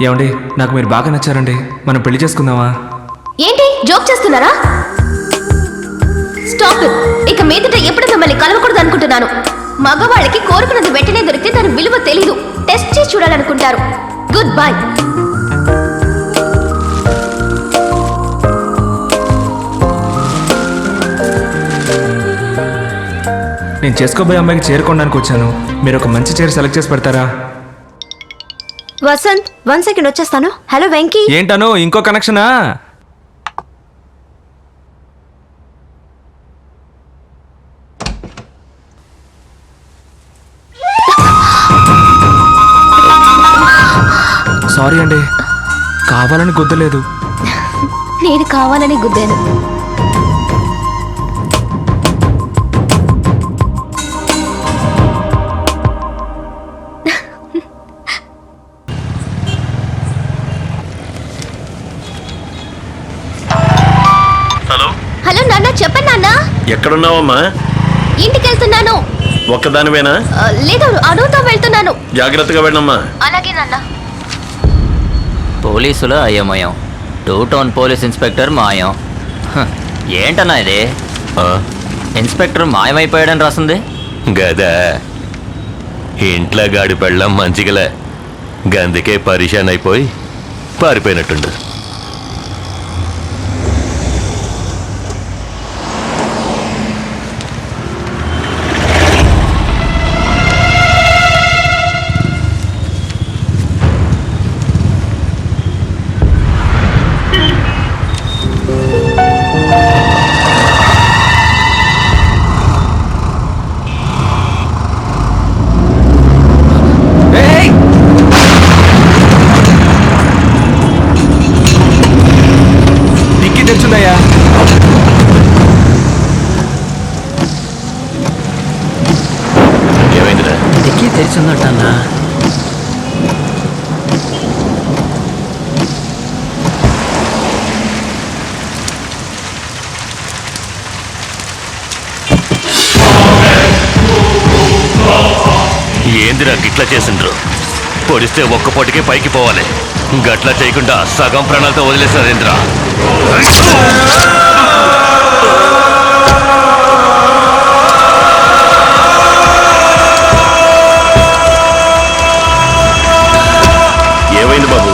ఏమండి, నాకు మీరు బాగా నచ్చారండి. మనం పెళ్లి చేసుకుందామా? ఏంటి జోక్ చేస్తున్నారా? Stop it. ఇక మీదట ఎప్పుడు మిమ్మల్ని కలవకూడదు అనుకుంటున్నాను. మగవాళ్ళకి కోరుకున్నది వెంటనే దొరికితే దాని విలువ తెలీదు. టెస్ట్ చేసి చూడాలనుకుంటారు. Good bye. నేను చేసుకోబోయే అమ్మాయికి చేరుకోవడానికి వచ్చాను. మీరు ఒక మంచి చీర సెలెక్ట్ చేసి పెడతారా? వసంత్ 1 సెకండ్ వచ్చేస్తాను. హలో వెంకీ. ఏంటను ఇంకో కనెక్షనా? సారీ అండి, కావాలని గుద్దలేదు. నేను కావాలని గుద్దాను. హలో నాన్న, చెప్పండి నాన్న. ఎక్కడున్నావమ్మా? ఇంటికి వెళ్తున్నాను. ఒక్కదానివేనా? లేదు, అనుతో వెళ్తున్నాను. జాగ్రత్తగా వెళ్ళమ్మా. అలాగే నాన్న. పోలీసులు అయోమయం, 2 టౌన్ పోలీస్ ఇన్స్పెక్టర్ మాయం. ఏంటన్నా ఇది? ఇన్స్పెక్టర్ మాయమైపోయాడని రాసింది. గదా ఇంట్లో గాడి పెళ్ళం మంచిగలే, గందుకే పరిశాన్ అయిపోయి పారిపోయినట్టుండు. తెచ్చుందయ్యా. ఏమైందిరా? డిక్కీ తెరిచిందటన్నా. ఏందిరా గిట్లా చేసిండ్రు? పొడిస్తే ఒక్క పొటికే పైకి పోవాలి, గట్లా చేయకుండా సగం ప్రాణాలతో వదిలేసారేంద్రా? ఏమైంది బాబు?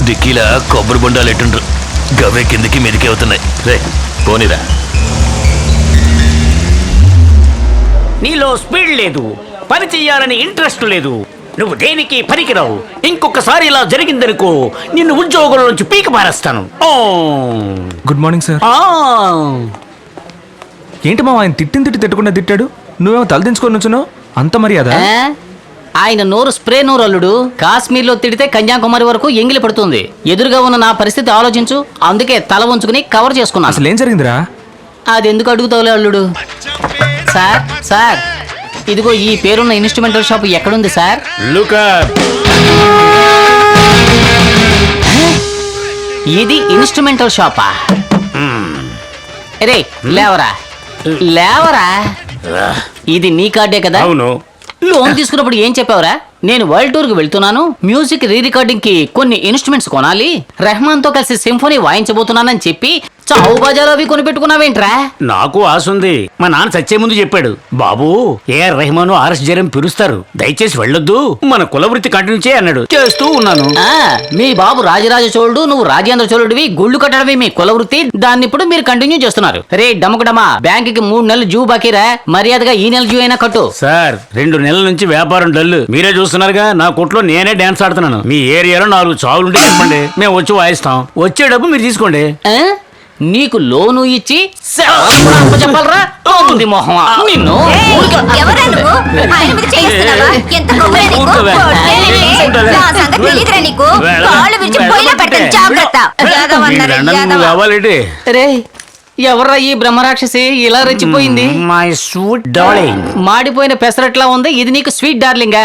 డిక్కీలా కొబ్బరి బొండాలు ఎట్టుండ్రు, గవ్వే కిందికి మీదికి అవుతున్నాయి. రే పోనీరా. నీలో స్పీడ్ లేదు, పని చెయ్యాలని ఇంట్రెస్ట్ లేదు, నువ్వు దేనికి పనికిరావు. ఇంకొకసారి ఇలా జరిగిందనుకో, నిన్ను ఉద్యోగం నుంచి పీక పారేస్తాను. Good morning sir. ఏంటి మా ఆయన తిట్టి తిట్టకుండా తిట్టాడు, నువ్వేమో తలదించుకొని నుంచున్నావు? అంత మర్యాద? ఆయన నోరు స్ప్రే నోరు అల్లుడు. కాశ్మీర్లో తిడితే కన్యాకుమారి వరకు ఎంగిలి పడుతుంది. ఎదురుగా ఉన్న నా పరిస్థితి ఆలోచించు. అందుకే తల ఉంచుకుని కవర్ చేసుకున్నా. అసలు ఏం జరిగిందిరా? అది ఎందుకు అడుగుతావులే అల్లుడు. సార్ సార్, ఇదిగో ఈ పేరున్న ఇన్స్ట్రుమెంటల్ షాప్ ఎక్కడుంది సార్? లుక్ ఇది ఇన్స్ట్రుమెంటల్ షాపా? రే లేవరా లేవరా, ఇది నీ కార్డే కదా? అవును. లోన్ తీసుకున్నప్పుడు ఏం చెప్పావురా? నేను వరల్డ్ టూర్ కి వెళ్తున్నాను, మ్యూజిక్ రీ రికార్డింగ్ కి కొన్ని ఇన్స్ట్రుమెంట్స్ కొనాలి, రెహమాన్ తో కలిసి సింఫోనీ వాయించబోతున్నానని చెప్పి చావు బజాలు అవి కొనిపెట్టుకున్నావేంట్రా? నాకు ఆశ ఉంది. మా నాన్న చచ్చే ముందు చెప్పాడు, బాబు ఏఆర్ రెహమాన్ ఆర్ఎస్ జరం పిలుస్తారు, దయచేసి వెళ్ళొద్దు, మన కుల వృత్తి కంటిన్యూ చేయి అన్నాడు. చేస్తూ ఉన్నాను. మీ బాబు రాజరాజ చోళుడు, నువ్వు రాజేంద్ర చోళుడివి, గుళ్ళు కట్టడమే మీ కుల వృత్తి, దాన్ని ఇప్పుడు మీరు కంటిన్యూ చేస్తున్నారు. రే డమకడమా, బ్యాంక్ కి 3 నెలలు జూ బాకీరా, మర్యాదగా ఈ నెల జూ అయినా కట్టు. సార్ 2 నెలల నుంచి వ్యాపారం డల్లు, మీరే చూస్తున్నారుగా. నా కొట్లో నేనే డాన్స్ ఆడుతున్నాను. మీ ఏరియాలో 4 చావులుంటే చెప్పండి, మేము వచ్చి వాయిస్తాం. వచ్చే డబ్బు మీరు తీసుకోండి. నీకు లోను ఇచ్చి చెప్పాలరా మొహమా నిన్ను. ఎవరా నువ్వు? ఆయన మీద చేయిస్తున్నావా? ఎంత కొవ్వురా నీకు? నా సంగతి తెలీదురా నీకు? కాళ్ళు విరిచి పొయ్యిలో పెట్టను, జాగ్రత్త. కావాలండి. రే ఎవర్రా ఈ బ్రహ్మరాక్షసి ఇలా రెచ్చిపోయింది? My sweet darling. మాడిపోయిన పెసరట్లా ఉంది, ఇది నీకు స్వీట్ డార్లింగా?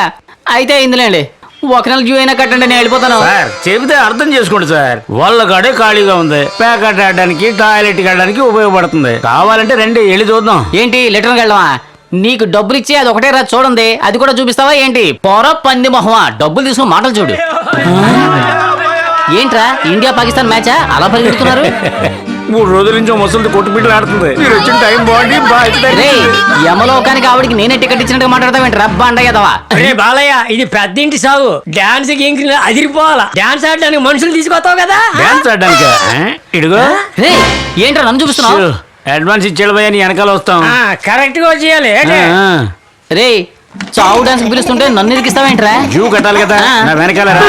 అయితే ఇందులేండి, 1 నెల డ్యూ అయినా కట్టండి, నేను వెళ్ళిపోతాను. సార్ చెబితే అర్థం చేసుకోండి సార్, వాళ్ళ కాడే ఖాళీగా ఉంది, ప్యాకెట్ ఆడడానికి టాయిలెట్ ఆడడానికి ఉపయోగపడుతుంది. కావాలంటే రండి వెళ్ళి చూద్దాం. ఏంటి లెటర్కి వెళ్ళవా? నీకు డబ్బులు ఇచ్చి అది ఒకటే రా చూడండి, అది కూడా చూపిస్తావా ఏంటి? పొర పంది మొహమా, డబ్బులు తీసుకుని మాటలు చూడు. ఏంట్రా ఇండియా పాకిస్తాన్ మ్యాచా అలా పరిగెడుతున్నారు? 3 రోజుల నుంచి ముసలిది కొట్టుబిడ్డలు ఆడుతుంది. మీరు వచ్చిన టైం బాగుంది. యమలోకానికి ఆవిడికి నేనే టికెట్ ఇచ్చినట్టు మాట్లాడతావేంటి రబ్బా అండగదవా? అరే బాలయ్య, ఇది పెద్దింటి సాగు, డాన్స్ కి అదిరిపోవాలా, డాన్స్ ఆడడానికి మనుషులు తీసుకొస్తావు కదా? డాన్స్ ఆడడానికి ఇడుగో. ఏంట్రా నన్ను చూపిస్తున్నావు? అడ్వాన్స్ ఇచ్చేళ్ళ భయ నీ వెనకాల వస్తాం. కరెక్ట్ గా వచ్చేయాలి. రే చావు డాన్స్ పిలుస్తుంటే నన్ను ఇరికిస్తావేంట్రా? జూ కట్టాలి కదా, నా వెనకాల రా.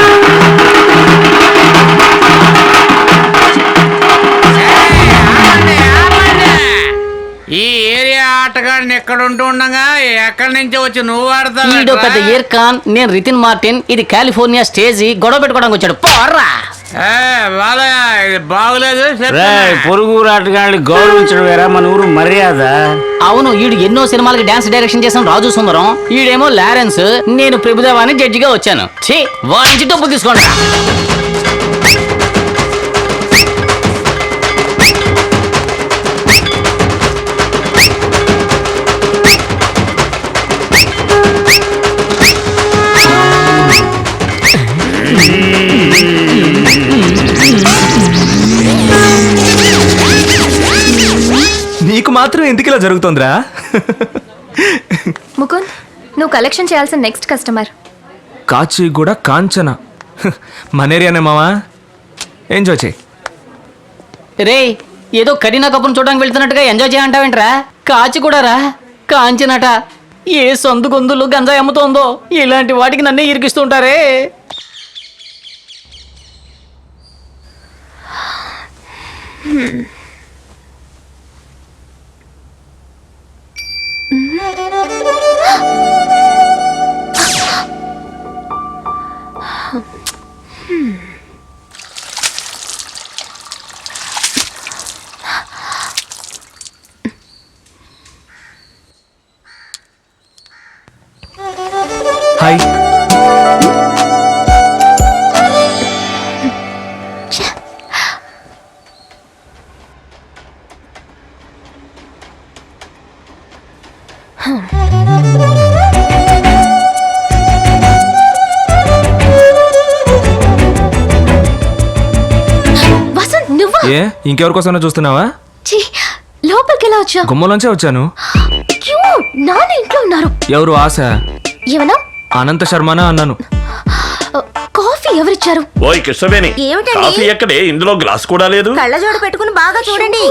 ఈ ఏరియా ఆటగాడిని ఎక్కడ ఉంటూ ఉండగా ఎక్కడి నుంచి వచ్చి నువ్వు ఆడతావు? ఈడో పెద్ద ఇయర్ ఖాన్, నేను రితిన్ మార్టిన్, ఇది కాలిఫోర్నియా స్టేజి, గొడవ పెట్టుకోవడానికి వచ్చాడు. పోర్రా బాగులేదు. పొరుగు ఆటగాడిని గౌరవించడం వేరా మన ఊరు మర్యాద. అవును, ఈడు ఎన్నో సినిమాలకి డాన్స్ డైరెక్షన్ చేసిన రాజు సుందరం, ఈడేమో లారెన్స్, నేను ప్రభుదేవాని జడ్జిగా వచ్చాను. వాడి నుంచి డబ్బులు తీసుకోండి. నీకు మాత్రం ఎందుకు ఇలా జరుగుతుందిరా? ముకుంద్, నువ్వు కలెక్షన్ చేయాల్సిన నెక్స్ట్ కస్టమర్. కాచిగూడ కాంచన, మనేరియానే మావా, ఎంజాయ్ చేయి. రే ఏదో కరీనా కపూర్ చూడడానికి వెళ్తున్నట్టుగా ఎంజాయ్ చేయంటావేంట్రా? కాచిగూడరా, కాంచనట, ఏ సొందు గొంతులు గంజాయి అమ్ముతోందో, ఇలాంటి వాటికి నన్నే ఇరికిస్తుంటారే. హాయ్. వసంత్, నువ్వా? ఏ ఇంకెవరికోసమైనా చూస్తున్నావా? లోపలికి ఎలా వచ్చావు? గుమ్మలోంచే వచ్చాను. నాన్న ఇంట్లో ఉన్నారు. ఎవరు? ఆశ. ఏమన్నా? అనంత శర్మనా అన్నాను. కాఫీ ఎవరిచ్చారు? ఓయ్ కృష్ణవేణి, కాఫీ ఎక్కడే? ఇందులో గ్లాస్ కూడా లేదు. కళ్ళజోడు పెట్టుకుని బాగా చూడండి,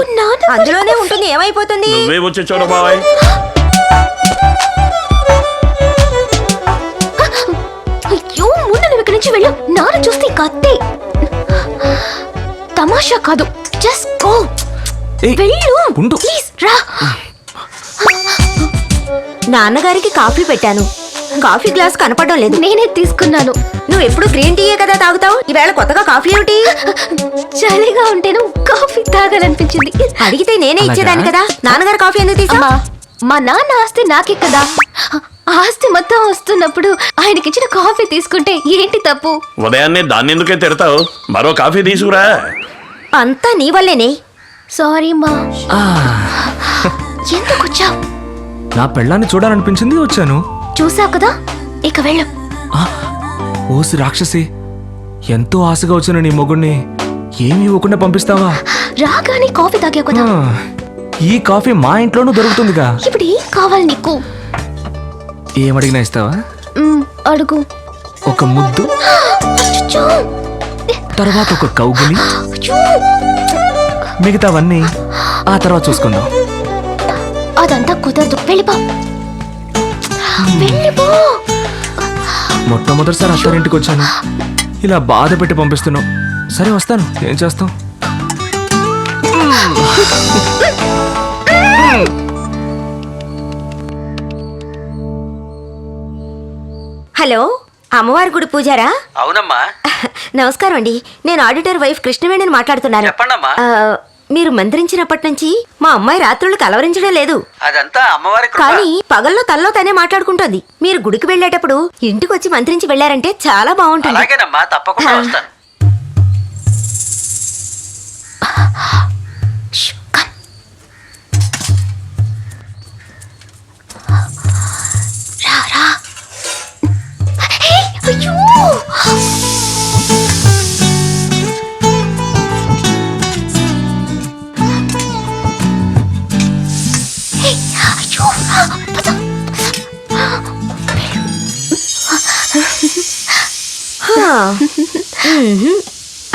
అందులోనే ఉంటుంది. ఏమైపోతుంది? నువ్వే వచ్చి చూడ బాబాయ్. అయ్యో, ముందు నువ్వు ఇక్కడి నుంచి వెళ్ళు. నాన్న చూస్తే కత్తి. తమాషా కాదు, జస్ట్ గో. వెళ్ళు ప్లీజ్, రా. నాన్నగారికి కాఫీ పెట్టాను, కాఫీ గ్లాస్ కనపడడం లేదు. నేనే తీసుకున్నాను. నువ్వు ఎప్పుడు గ్రీన్ టీయే కదా తాగుతావు, ఈవేళ కొత్తగా కాఫీ ఏమిటి? చలిగా ఉంటేను కాఫీ తాగాలనిపించింది. అడిగితే నేనే ఇచ్చేదాన్ని కదా. నాన్నగారు కాఫీ ఎందుకు తీసా? మా నాన్న ఆస్తి నాకే కదా, ఆస్తి మొత్తం వస్తున్నప్పుడు ఆయనకిచ్చిన కాఫీ తీసుకుంటే ఏంటి తప్పు? ఉదయాన్నే దాన్ని ఎందుకే తిడతావు? మరో కాఫీ తీసుకురా. అంతా నీ వల్లేనే. సారీ మా. ఎందుకు వచ్చావు? నా పెళ్ళాన్ని చూడాలనిపించింది, వచ్చాను. చూసావు కదా, ఇక వెళ్ళు. ఓసి రాక్షసి, ఎంతో ఆశగా వచ్చిన నీ మొగుణ్ణి ఏమీ ఇవ్వకుండా పంపిస్తావా? రాగానే కాఫీ తాగావు కదా. ఈ కాఫీ మా ఇంట్లోనూ దొరుకుతుందిగా. ఇప్పుడు ఏం కావాలి నీకు? ఏమడిగినా ఇస్తావా? అడుగు. ఒక ముద్దు, తర్వాత ఒక కౌగులి, మిగతావన్నీ ఆ తర్వాత చూసుకుందాం. అదంతా కుదరదు, వెళ్ళిపో. వెళ్ళిపో. మొట్టమొదటిసారి అత్తారింటికి వచ్చాను, ఇలా బాధ పెట్టి పంపిస్తున్నావు. సరే వస్తాను, ఏం చేస్తాం. హలో, అమ్మవారి గుడి పూజారా? అవునమ్మా. నమస్కారం అండి, నేను ఆడిటర్ వైఫ్ కృష్ణవేణిని మాట్లాడుతున్నాను. చెప్పండమ్మా. మీరు మంత్రించినప్పటి నుంచి మా అమ్మాయి రాత్రులు కలవరించడం లేదు. అదంతా అమ్మవారి కానీ పగల్లో తనలో తనే మాట్లాడుకుంటోంది. మీరు గుడికి వెళ్ళేటప్పుడు ఇంటికి వచ్చి మంత్రించి వెళ్ళారంటే చాలా బాగుంటుంది. అలాగేనమ్మా, తప్పకుండా వస్తాను. అయ్యో,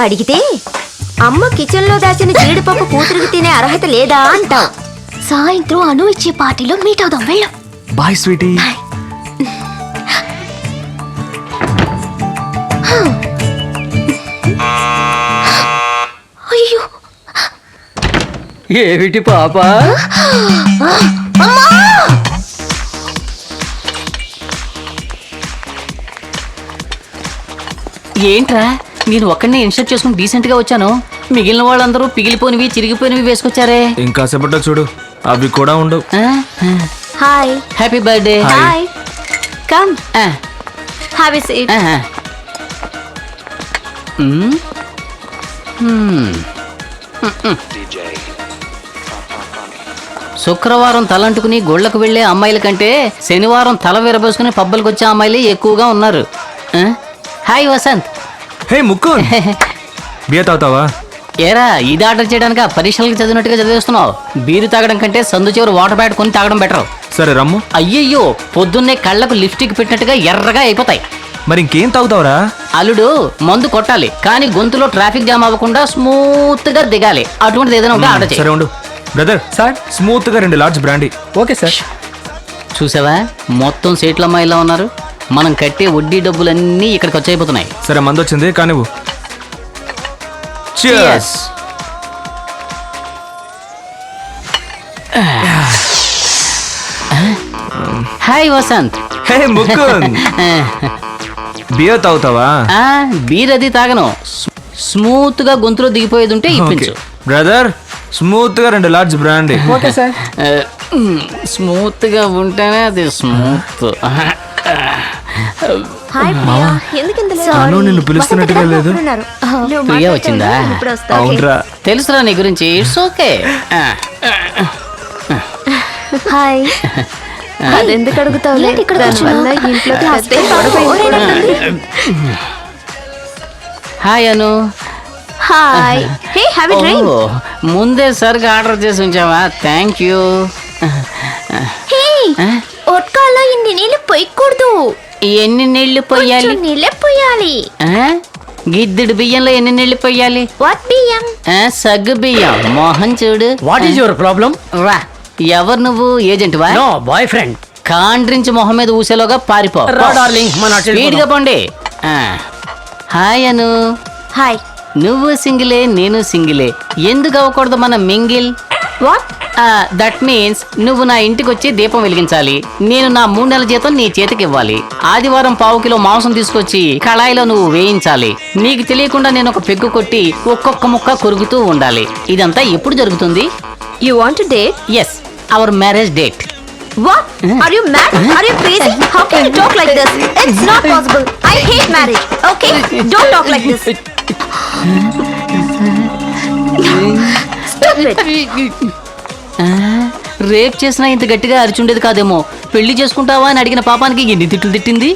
అడిగితే అమ్మ కిచెన్ లో దాచిన జీడిపప్పు కూతురికి తినే అర్హత లేదా అంటావు. సాయంత్రం అను ఇచ్చే పార్టీలో మీట్ అవుదాం, వెళ్ళు. Bye sweetie. అయ్యో, ఏమిటి పాప? ఏంట్రా, నేను ఒక్కడినే ఇన్షర్ట్ చేసుకుని డీసెంట్ గా వచ్చాను. మిగిలిన వాళ్ళందరూ పిగిలిపోయినవి చిరిగిపోయినవి వేసుకొచ్చారే. ఇంకా సేపట్లో చూడు, అవి కూడా ఉండవు. Hi. Happy birthday. Hi. Come. Have a seat. శుక్రవారం తలంటుకుని గుళ్ళకు వెళ్లే అమ్మాయిల కంటే శనివారం తల విరబోసుకుని పబ్బులకు వచ్చే అమ్మాయిలే ఎక్కువగా ఉన్నారు. హాయ్ వసంత్. హే ముక్కు, బియర్ తాగుతావా? ఏరా, ఇది ఆర్డర్ చేయడానికి పరీక్షలకు చదివినట్టుగా చదివేస్తున్నావు. బీరు తాగడం కంటే సందు చివరి వాటర్ బ్యాట్ కొని తాగడం బెటర్. సరే రమ్ము. అయ్యయ్యో, పొద్దున్నే కళ్ళకు లిప్స్టిక్ పెట్టినట్టుగా ఎర్రగా అయిపోతాయి. మరి ఇంకేం తాగుతావురా? అల్లుడు, మందు కొట్టాలి కానీ గొంతులో ట్రాఫిక్ జామ్ అవ్వకుండా స్మూత్ గా దిగాలి. అటువంటిది ఏదైనా ఉంటే ఆర్డర్ చేయి. సరే ఉండు బ్రదర్. సార్ స్మూత్ గా 2 లార్జ్ బ్రాండీ. Okay sir. చూసావా, మొత్తం సీట్ల అమ్మాయిలా ఉన్నారు. మనం కట్టే వడ్డీ డబ్బులన్నీ ఇక్కడికి వచ్చైపోతున్నాయి. సరే మందు వచ్చింది కానీ నువ్వు. Cheers. హాయ్ వసంత్. హే ముకుంద్, బియర్ తాగుతావా? బీర్ అది తాగను. స్మూత్ గా గొంతులో దిగిపోయేది ఉంటే ఇప్పించు. బ్రదర్, స్మూత్ గా 2 large brandy. Okay sir. Smooth గా ఉంటేనే అది స్మూత్. హాయ్ ప్రియా. ఎందుకింత తను నిన్ను పిలుస్తున్నట్టుగా లేదు. ప్రియా వచ్చిందా? అవునరా, తెలుసురా నీ గురించి. It's okay. హాయ్. అదెందుకు అడుగుతావు? Hi Anu. Hi. Hey, have a drink. ముందే సరిగా ఆర్డర్ చేసి ఉంచావా? Thank you. హే, ఒట్కాలో ఇన్ని నీళ్ళు పోయకూడదు. ఎన్ని నీళ్లు పోయాలి? నీళ్ళే పోయాలి. గిద్దెడు బియ్యంలో ఎన్ని నీళ్లు పోయాలి? వాట్ బియ్యం? సగ్గు బియ్యం. మోహన్ చూడు. What is your problem? రా. ఎవరు నువ్వు? ఏజెంట్ వా? No, boy friend. కాండ్రించి మొహం మీద ఊసేలోగా పారిపో. రా డార్లింగ్, మన స్పీడ్ గా పోండి. హాయ్ అను. హాయ్. నువ్వు సింగిలే, నేను సింగిలే. ఎందుకు అవ్వకూడదు మన మింగిల్? వాట్? దట్ మీన్స్ నువ్వు నా ఇంటికి వచ్చి దీపం వెలిగించాలి. నేను నా 3 నెలల జీతం నీ చేతికి ఇవ్వాలి. ఆదివారం 1/4 కిలో మాంసం తీసుకొచ్చి కళాయిలో నువ్వు వేయించాలి. నీకు తెలియకుండా నేను ఒక పెగ్గు కొట్టి ఒక్కొక్క ముక్క కొరుకుతూ ఉండాలి. ఇదంతా ఎప్పుడు జరుగుతుంది? You want to date? Yes, our marriage date. What? Are you mad? Are you crazy? How can you talk like this? It's not possible. I hate marriage. Okay? Don't talk like this. Stop it. Rape చేసినా ఇంత గట్టిగా అరిచుండేది కాదేమో. పెళ్లి చేసుకుంటావా అని అడిగిన పాపానికి ఎన్ని తిట్లు తిట్టింది.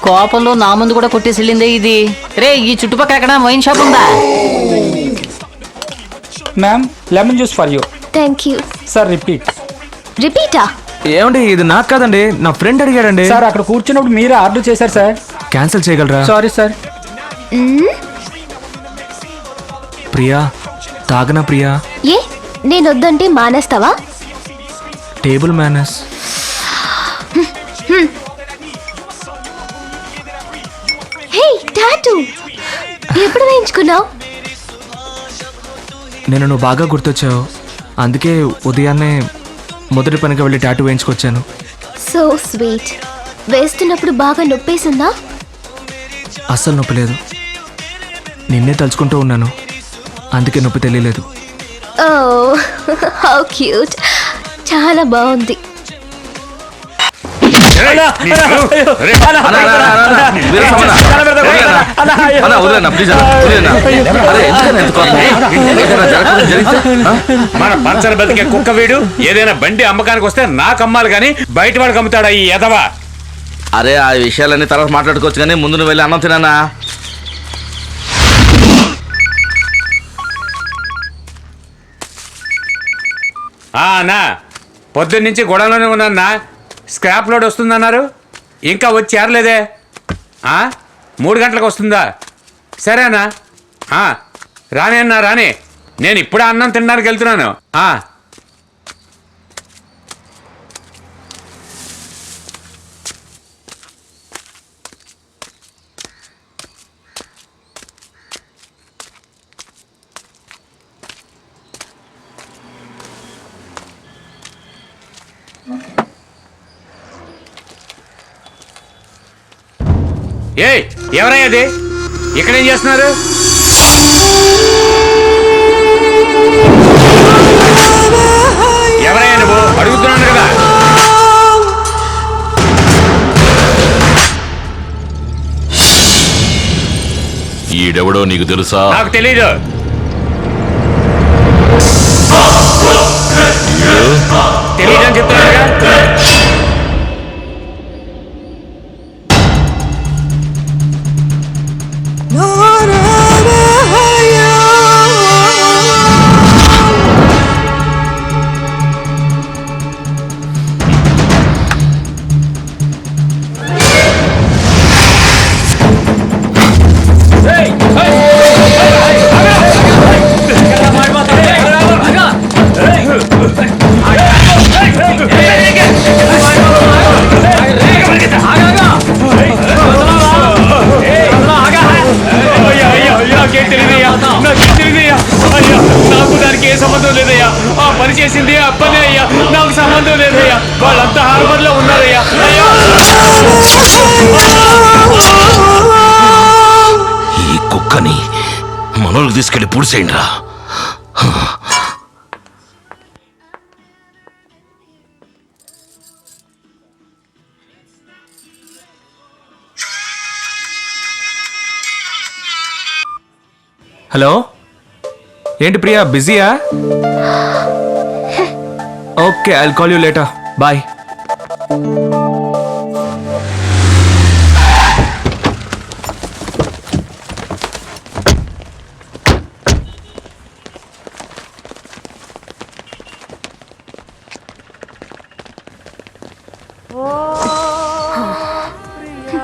కోపంలో నా ముందు కూడా కొట్టేసి వెళ్ళిందే ఇది. రే, ఈ చుట్టుపక్కల ఎక్కడ వైన్ షాప్ ఉందా? Ma'am, lemon juice for you. Thank you. Sir repeat. రిపీటా? ఏమండి, ఇది నాకు కాదండి, నా ఫ్రెండ్ అడిగాడండి. సార్ అక్కడ కూర్చున్నప్పుడు మీరే ఆర్డర్ చేశారు సార్. క్యాన్సిల్ చేయగలరా? Sorry sir. ప్రియా, తాగనా ప్రియా? ఏ, నేను వద్దంటే మానేస్తావా? Table manners. హే, టాటూ ఎప్పుడు వేయించుకున్నావు? నేను నువ్వు బాగా గుర్తొచ్చావు, అందుకే ఉదయాన్నే మొదటి పనికి వెళ్ళి టాటూ వేయించుకొచ్చాను. So sweet. వేస్తున్నప్పుడు బాగా నొప్పేసిందా? అస్సలు నొప్పి లేదు, నిన్నే తలుచుకుంటూ ఉన్నాను, అందుకే నొప్పి తెలియలేదు. ఓ, హౌ క్యూట్. చాలా బాగుంది. మన పంచన బతికే కుక్క వీడు ఏదైనా బండి అమ్మకానికి వస్తే నాకు అమ్మాలి గాని బయట వాడికి అమ్ముతాడా ఈ ఎదవా? అరే, ఆ విషయాలన్నీ తర్వాత మాట్లాడుకోవచ్చు కానీ ముందు నువ్వు వెళ్ళి అన్నం తినానా? అన్నా, పొద్దున్న నుంచి గొడవలోనే ఉన్నా. స్క్రాప్ లోడ్ వస్తుందన్నారు, ఇంకా వచ్చి చేరలేదే. 3 గంటలకు వస్తుందా? సరేనా? రాని అన్నా, రాని. నేను ఇప్పుడే అన్నం తినడానికి వెళ్తున్నాను. ఏయ్, ఎవరయ్యా అది? ఇక్కడేం చేస్తున్నారు? ఎవరయ్యా నువ్వు? అడుగుతున్నాను కదా. ఈడెవడో నీకు తెలుసా? నాకు తెలీదు. తెలీదని చెప్తున్నానుగా. నాకు దానికి ఏ సంబంధం లేదయ్యా. ఆ పని చేసింది అప్పనే అయ్యా, నాకు సంబంధం లేదయ్యా. వాళ్ళంతా హార్బర్ లో ఉన్నారయ్యా. ఈ కుక్కని మనోళ్ళకి తీసుకెళ్లి పూడ్చేయండి రా. హలో, ఏంటి ప్రియా, బిజీయా? Okay, I'll call you later. Bye.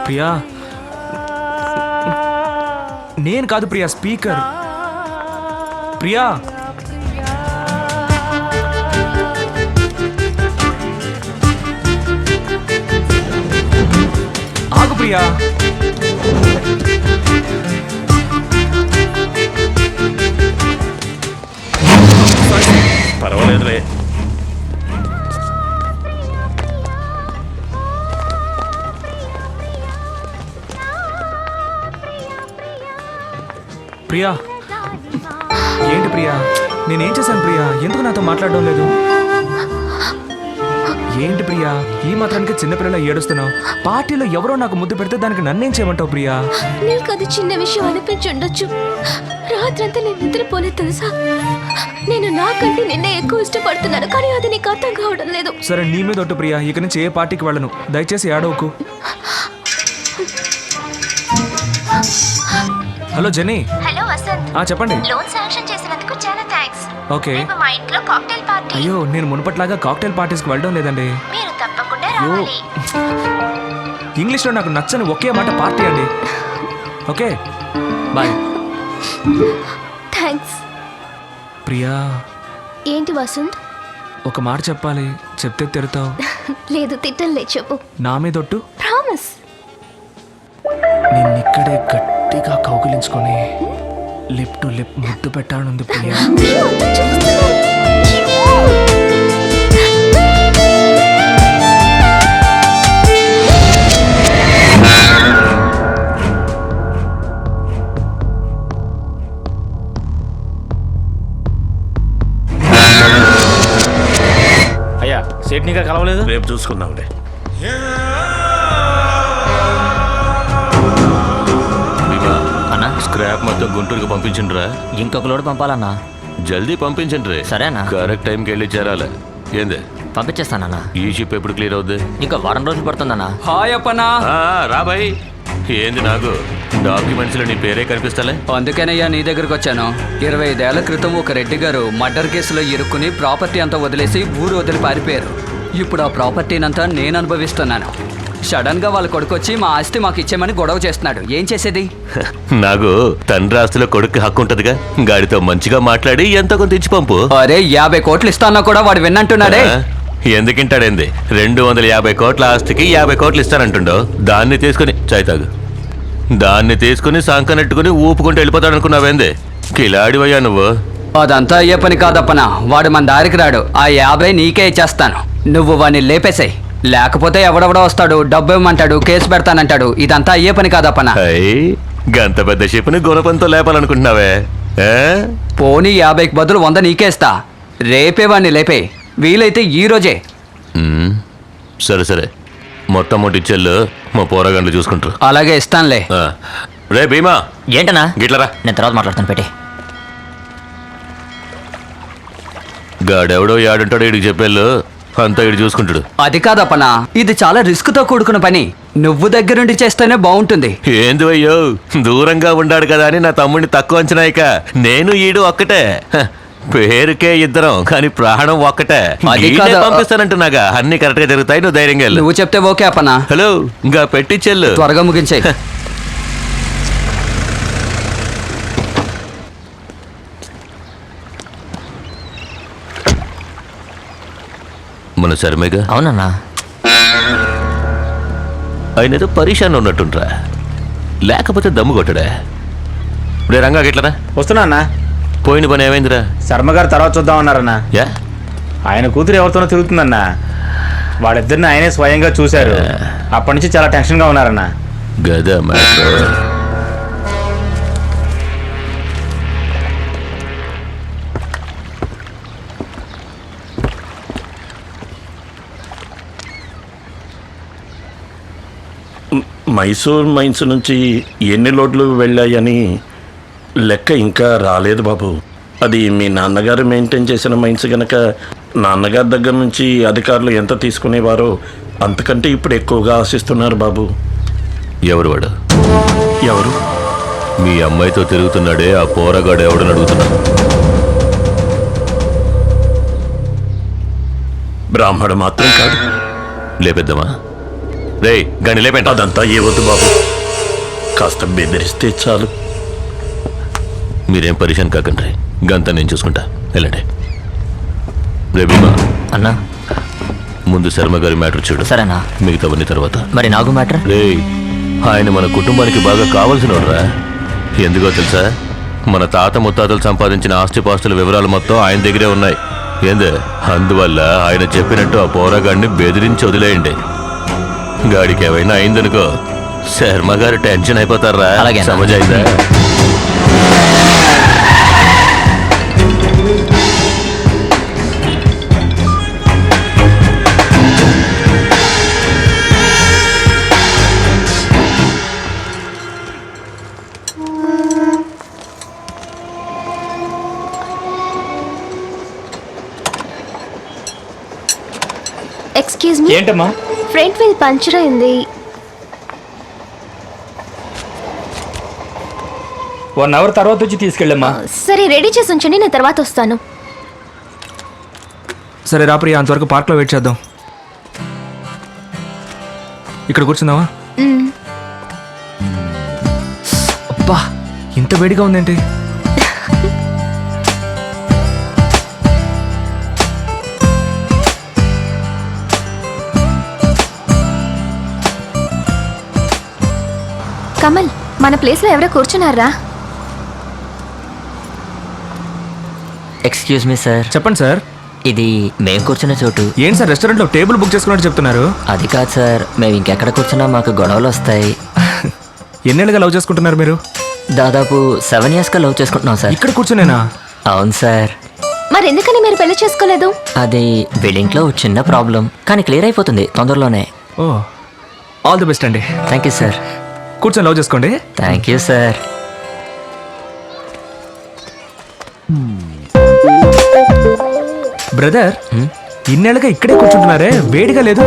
Priya, నేను కాదు ప్రియా, స్పీకర్. ప్రియా, ఆగు ప్రియా. పర్వాలేదులే. ప్రియా, ఏంటి ప్రియా, నేనేం చేశాను ప్రియా? ఎందుకు నాతో మాట్లాడడం లేదు? ఏంటి ప్రియా ఈ మాత్రానికి చిన్నపిల్లల ఏడుస్తున్నావు? పార్టీలో ఎవరో నాకు ముద్దు పెడితే దానికి నన్నేం చేయమంటావు ప్రియా? నీకు అది చిన్న విషయం అనిపించుండొచ్చు. రాత్రంతా నేను నిద్రపోలేదు తెలుసా. నేను నాకంటే నిన్నే ఎక్కువ ఇష్టపడుతున్నాను, కానీ అది నీకు అర్థం కావడం లేదు. సరే నీ మీద ఒట్టు ప్రియా, ఇక నుంచి ఏ పార్టీకి వెళ్ళను. దయచేసి ఏడవకు. Hello Jenny. హలో వసంత్. చెప్పండి. లోన్ శాంక్షన్ చేసినందుకు చాలా థాంక్స్. ఓకే. రేపు మా ఇంట్లో కాక్టైల్ పార్టీ. అయ్యో నేను మునుపట్లాగా కాక్టైల్ పార్టీస్కి వెళ్ళడం లేదండి. మీరు తప్పకుండా రావాలి. ఇంగ్లీష్లో నాకు నచ్చని ఒకే మాట పార్టీ అండి. Okay bye. థాంక్స్. ప్రియా ఏంటి వసంత్? ఒక మాట చెప్పాలి, చెప్తే తిడతావు. లేదు తిట్టలే, చెప్పు. నా మీద ఒట్టు. ప్రామిస్. నిన్నిక్కడే గట్టిగా కౌగిలించుకొని లిప్ టు లిప్ ముద్దు పెట్టాలనుంది ప్రియా. అయ్యా సేట్నిగా కలవలేదు. రేపు చూసుకుందాంలే. అన్నా స్క్రాప్ మొత్తం గుంటూరుకి పంపించండిరా. ఇంకొక లోడ్ పంపాలన్నా. జల్దీ పంపించండి. సరేనా? కరెక్ట్ టైంకి వెళ్ళి చేరాలి. ఏందే పంపించేస్తానన్నా. ఈ షిప్ ఎప్పుడు క్లియర్ అవుద్ది? ఇంకా వారం రోజులు పడుతుందన్నా. హాయ్ అప్పనా. రాబాయ్. ఏంది నాకు డాక్యుమెంట్స్ లో నీ పేరే కనిపిస్తలే? అందుకేనయ్యా నీ దగ్గరకు వచ్చాను. 25 ఏళ్ల క్రితం ఒక రెడ్డి గారు మర్డర్ కేసులో ఇరుక్కుని ప్రాపర్టీ అంతా వదిలేసి ఊరు వదిలి పారిపోయారు. ఇప్పుడు ఆ ప్రాపర్టీనంతా నేను అనుభవిస్తున్నాను. సడన్ గా వాళ్ళ కొడుకు వచ్చి మా ఆస్తి మాకు ఇచ్చేమని గొడవ చేస్తున్నాడు. ఏం చేసేది? నాకు తండ్రి ఆస్తిలో కొడుకు హక్కు ఉంటదిగా. గాడితో మంచిగా మాట్లాడి ఎంత కొంత ఇచ్చి పంపు. అరే 50 కోట్లు ఇస్తానా కూడా వాడు విన్నంటున్నాడే. ఎందుకింటాడేంది? 250 కోట్ల ఆస్తికి 50 కోట్లు ఇస్తానంటుండో. దాన్ని తీసుకుని చాయ్తాగు. దాన్ని తీసుకుని సంకనెట్టుకుని ఊపుకుంటూ వెళ్ళిపోతాడనుకున్నావేంది? కిలాడివయ్యా నువ్వు. అదంతా అయ్యే పని కాదప్పనా. వాడు మన దారికి రాడు. ఆ 50 నీకే ఇచ్చేస్తాను. నువ్వు వాడిని లేపేసాయి. లేకపోతే ఎవడెవడో వస్తాడు, డబ్బు ఇవ్వమంటాడు, కేసు పెడతానంటాడు. ఇదంతా అయ్యే పని కాదప్పనా. గంత పెద్ద షిప్ని గుణపంతో లేపాలనుకుంటున్నావే? పోనీ 50కి బదులు 100 నీకేస్తా. రేపే వాడిని లేపే, వీలైతే ఈ రోజే. సరే సరే, మొత్తం అమౌంట్ ఇచ్చేళ్ళు. మా పోరాగండ్లు చూసుకుంటారు. అలాగే ఇస్తానులే. రే భీమా. ఏంటనా? గిట్లరా. నేను తర్వాత మాట్లాడతాను. పెట్టి గాడెవడో యాడుంటాడో ఇడికి చెప్పేళ్ళు. అంతా ఇడు చూసుకుంటాడు. అది కాదప్పనా, ఇది చాలా రిస్క్ తో కూడుకున్న పని. నువ్వు దగ్గరుండి చేస్తేనే బాగుంటుంది. ఏంది అయ్యో, దూరంగా ఉండాడు కదా అని నా తమ్ముడిని తక్కువ అంచనాయిక. నేను ఈడు ఒక్కటే. పేరుకే ఇద్దరం, కానీ ప్రాణం ఒక్కటే. పంపిస్తానంటున్నాగా. అన్ని కరెక్ట్ గా జరుగుతాయి. నువ్వు ధైర్యంగా వెళ్ళు. నువ్వు చెప్తే ఓకే అప్పనా. హలో, ఇంకా పెట్టించెళ్ళు. త్వరగా ముగించే. మన శర్మేగా. అవునన్నా. ఆయన ఏదో పరీక్షాన్ని ఉన్నట్టుండ్రా, లేకపోతే దమ్ము కొట్టడా? రే రంగా గిట్లరా. వస్తున్నా అన్న. పోయిన పని ఏమైందిరా? శర్మ గారు తర్వాత చూద్దామన్నారన్నా. ఆయన కూతురు ఎవరితోనో తిరుగుతుందన్నా. వాళ్ళిద్దరిని ఆయనే స్వయంగా చూశారు. అప్పటి నుంచి చాలా టెన్షన్గా ఉన్నారన్నా. గదా మ్యాటర్. మైసూర్ మైన్స్ నుంచి ఎన్ని లోడ్లు వెళ్ళాయని లెక్క ఇంకా రాలేదు బాబు. అది మీ నాన్నగారు మెయింటైన్ చేసిన మైన్స్ గనక నాన్నగారి దగ్గర నుంచి అధికారులు ఎంత తీసుకునేవారో అంతకంటే ఇప్పుడు ఎక్కువగా ఆశిస్తున్నారు బాబు. ఎవరు వాడు? ఎవరు? మీ అమ్మాయితో తిరుగుతున్నాడే ఆ పోరగాడు ఎవడని అడుగుతున్నా. బ్రాహ్మడు మాత్రం కాదు. లేపెద్దామా? రే గని లేపేంట. అదంతా ఏ వద్దు బాబు, కాస్త బెదిరిస్తే చాలు. మీరేం పరిశాన్ కాకండి, గంతా నేను చూసుకుంటా. వెళ్ళండి. రే భీమా అన్నా, ముందు శర్మ గారి మ్యాటర్ చూడు. సరేనా? మిగతావన్నీ తర్వాత. మరి నాకు మ్యాటర్? రే ఆయన మన కుటుంబానికి బాగా కావాల్సినోడ్రా. ఎందుకో తెలుసా? మన తాత ముత్తాతలు సంపాదించిన ఆస్తిపాస్తుల వివరాలు మొత్తం ఆయన దగ్గరే ఉన్నాయి. ఏందే, అందువల్ల ఆయన చెప్పినట్టు ఆ పోరాగాడిని బెదిరించి వదిలేయండి. గాడికి ఏమైనా అయిందనుకో శర్మ గారు టెన్షన్ అయిపోతారా? సమజైందా? ఎక్స్క్యూజ్ మీ, ఏంటమ్మా? ఫ్రంట్ వీల్ పంచర్ అయింది. 1 అవర్ తర్వాత వచ్చి తీసుకెళ్ళమ్మా. సరే రెడీ చేసి ఉంచండి, నేను తర్వాత వస్తాను. సరే రా ప్రియా, అంతవరకు పార్క్లో వెయిట్ చేద్దాం. ఇక్కడ కూర్చుందామా? అబ్బా, ఇంత వేడిగా ఉందేంటి? కమల్, మన ప్లేస్లో ఎవరో కూర్చున్నారా? Excuse me sir. చెప్పండి సార్. ఇది మేము కూర్చున్న చోటు. ఏంటి సార్ రెస్టారెంట్లో టేబుల్ బుక్ చేసుకున్నట్టు చెప్తున్నారు? అది కాదు సార్, మేము ఇంకెక్కడ కూర్చున్నా మాకు గొడవలు వస్తాయి. ఎన్నేళ్ళుగా లవ్ చేసుకుంటున్నారు మీరు? దాదాపు 7 yearsగా లవ్ చేసుకుంటున్నాం సార్. ఇక్కడ కూర్చునేనా? అవును సార్. మరి ఎందుకని మీరు పెళ్లి చేసుకోలేదు? అది బిల్డింగ్లో చిన్న ప్రాబ్లం, కానీ క్లియర్ అయిపోతుంది తొందరలోనే. ఓ, ఆల్ ది బెస్ట్ అండి. Thank you sir. కూర్చొని లవ్ చేసుకోండి. Thank you sir. బ్రదర్, ఇన్నేళ్ళుగా ఇక్కడే కూర్చుంటున్నారే, వేడిగా లేదు?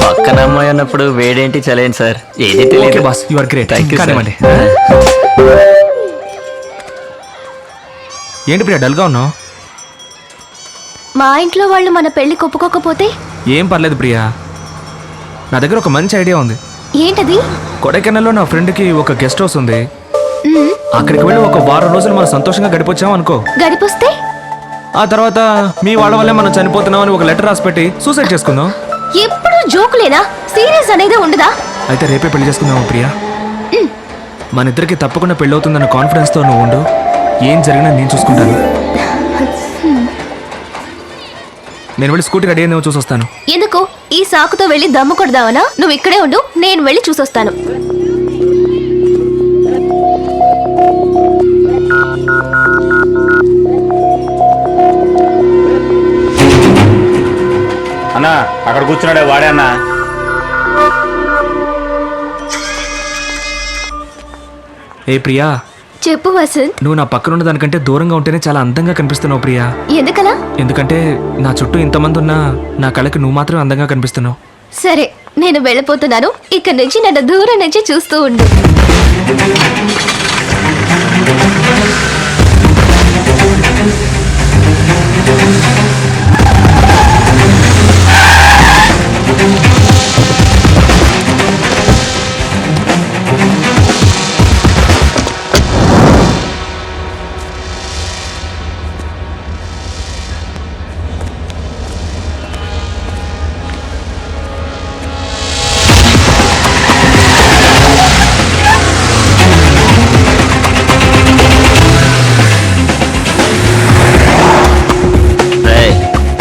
పక్కన అమ్మాయి అన్నప్పుడు వేడేంటి చలేండి సార్, ఏది ఓకే తెలియదు. Boss, you are great. Thank you sir. కానివ్వండి. ఏంటి ప్రియా డల్గా ఉన్నావు? మా ఇంట్లో వాళ్ళు మన పెళ్లి ఒప్పుకోకపోతే? ఏం పర్లేదు ప్రియా, నా దగ్గర ఒక మంచి ఐడియా ఉంది. ఏంటది? కొడైకెనాల్లో నా ఫ్రెండ్కి ఒక గెస్ట్ హౌస్ ఉంది. అక్కడికి వెళ్ళి ఒక 1 వారం రోజులు మనం సంతోషంగా గడిపొచ్చాం అనుకో. గడిపొస్తే ఆ తర్వాత మీ వాళ్ళ వల్లే మనం చనిపోతున్నాం అని ఒక లెటర్ రాసి పెట్టి సూసైడ్ చేసుకుందాం. ఎప్పుడు జోకులేనా? సీరియస్ అనేది ఉండదా? అయితే రేపే పెళ్లి చేసుకుందాం ప్రియా. మన ఇద్దరికి తప్పకుండా పెళ్ళి అవుతుందన్న కాన్ఫిడెన్స్తో నువ్వు ఉండు, ఏం జరిగినా నేను చూసుకుంటాను. నేను వెళ్ళి స్కూటీ రెడీ అయిందేమో చూసొస్తాను. ఎందుకు? ఈ సాకుతో వెళ్ళి దమ్ము కొడదావనా? నువ్వు ఇక్కడే ఉండు, నేను వెళ్ళి చూసొస్తాను. అన్నా, అక్కడ కూర్చున్నాడే వాడే అన్నా. ఏ ప్రియా, చెప్పు వసంత్. నువ్వు నా పక్కన ఉన్న దానికంటే దూరంగా ఉంటేనే చాలా అందంగా కనిపిస్తున్నావు ప్రియా. ఎందుకలా? ఎందుకంటే నా చుట్టూ ఇంతమంది ఉన్నా నా కళ్ళకి నువ్వు మాత్రం అందంగా కనిపిస్తున్నావు. సరే, నేను వెళ్ళిపోతున్నాను. ఇక్కడ నుంచి నన్ను దూరం నుంచి చూస్తూ ఉండు.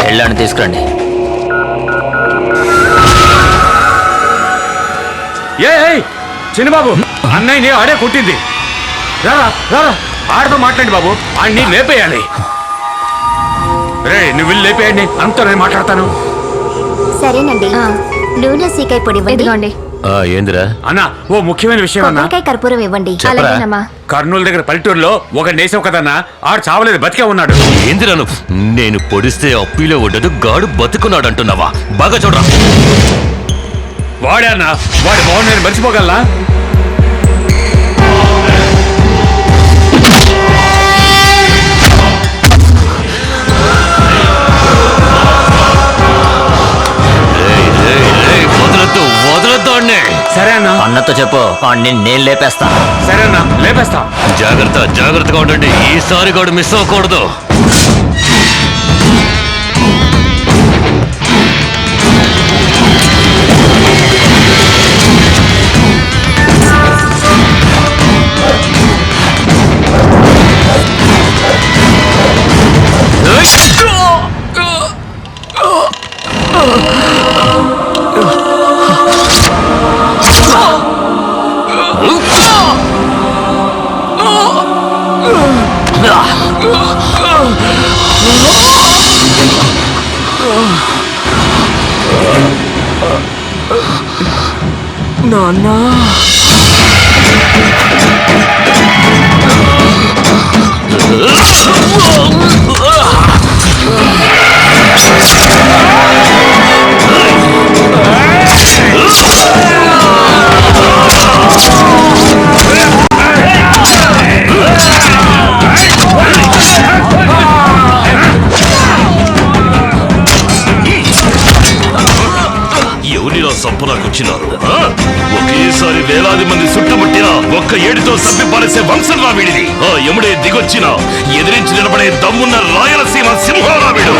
వెళ్ళాను, తీసుకురండి. చిన్నబాబు, అన్నయ్యని ఆడే కొట్టింది. రారా రారా, ఆడతో మాట్లాడి బాబు, ఆడిని లేపేయాలి. రే, నువ్వు వెళ్ళి లేపేయండి, అంతా నేను మాట్లాడతాను. సరేనండి. నూనె సీకాయ పొడి ఇవ్వండి. ఏందిరా అన్న, ఓ ముఖ్యమైన విషయం అన్న. కొబ్బరికాయ కర్పూరం ఇవ్వండి. అలాగేనమ్మా. కర్నూలు దగ్గర పల్లెటూరులో ఒక నేసం కదన్నా, ఆడు చావలేదు, బతికే ఉన్నాడు. ఏందిరా నువ్వు? నేను పొడిస్తే అప్పిలో ఉండదు, గాడు బతుకున్నాడు అంటున్నావా? బాగా చూడరా. వాడే అన్న, వాడి బాగుంది, నేను మర్చిపోగలనా? సరే అన్న. అన్నతో చెప్పు, నేను లేపేస్తా. సరే అన్న, లేపేస్తా. జాగ్రత్తగా ఉండండి, ఈసారి గాడు మిస్ అవ్వకూడదు. నాన్న, ఎవరిలో సంపరాకొచ్చినారు ఒకేసారి వేలాది మంది చుట్టుముట్టిన ఒక్క ఏడుతో సభ్య పారేసే వంశం రా వీడిది. ఆ ఎముడే దిగొచ్చిన ఎదిరించి నిలబడే దమ్మున్న రాయలసీమ సింహంరా వీడు.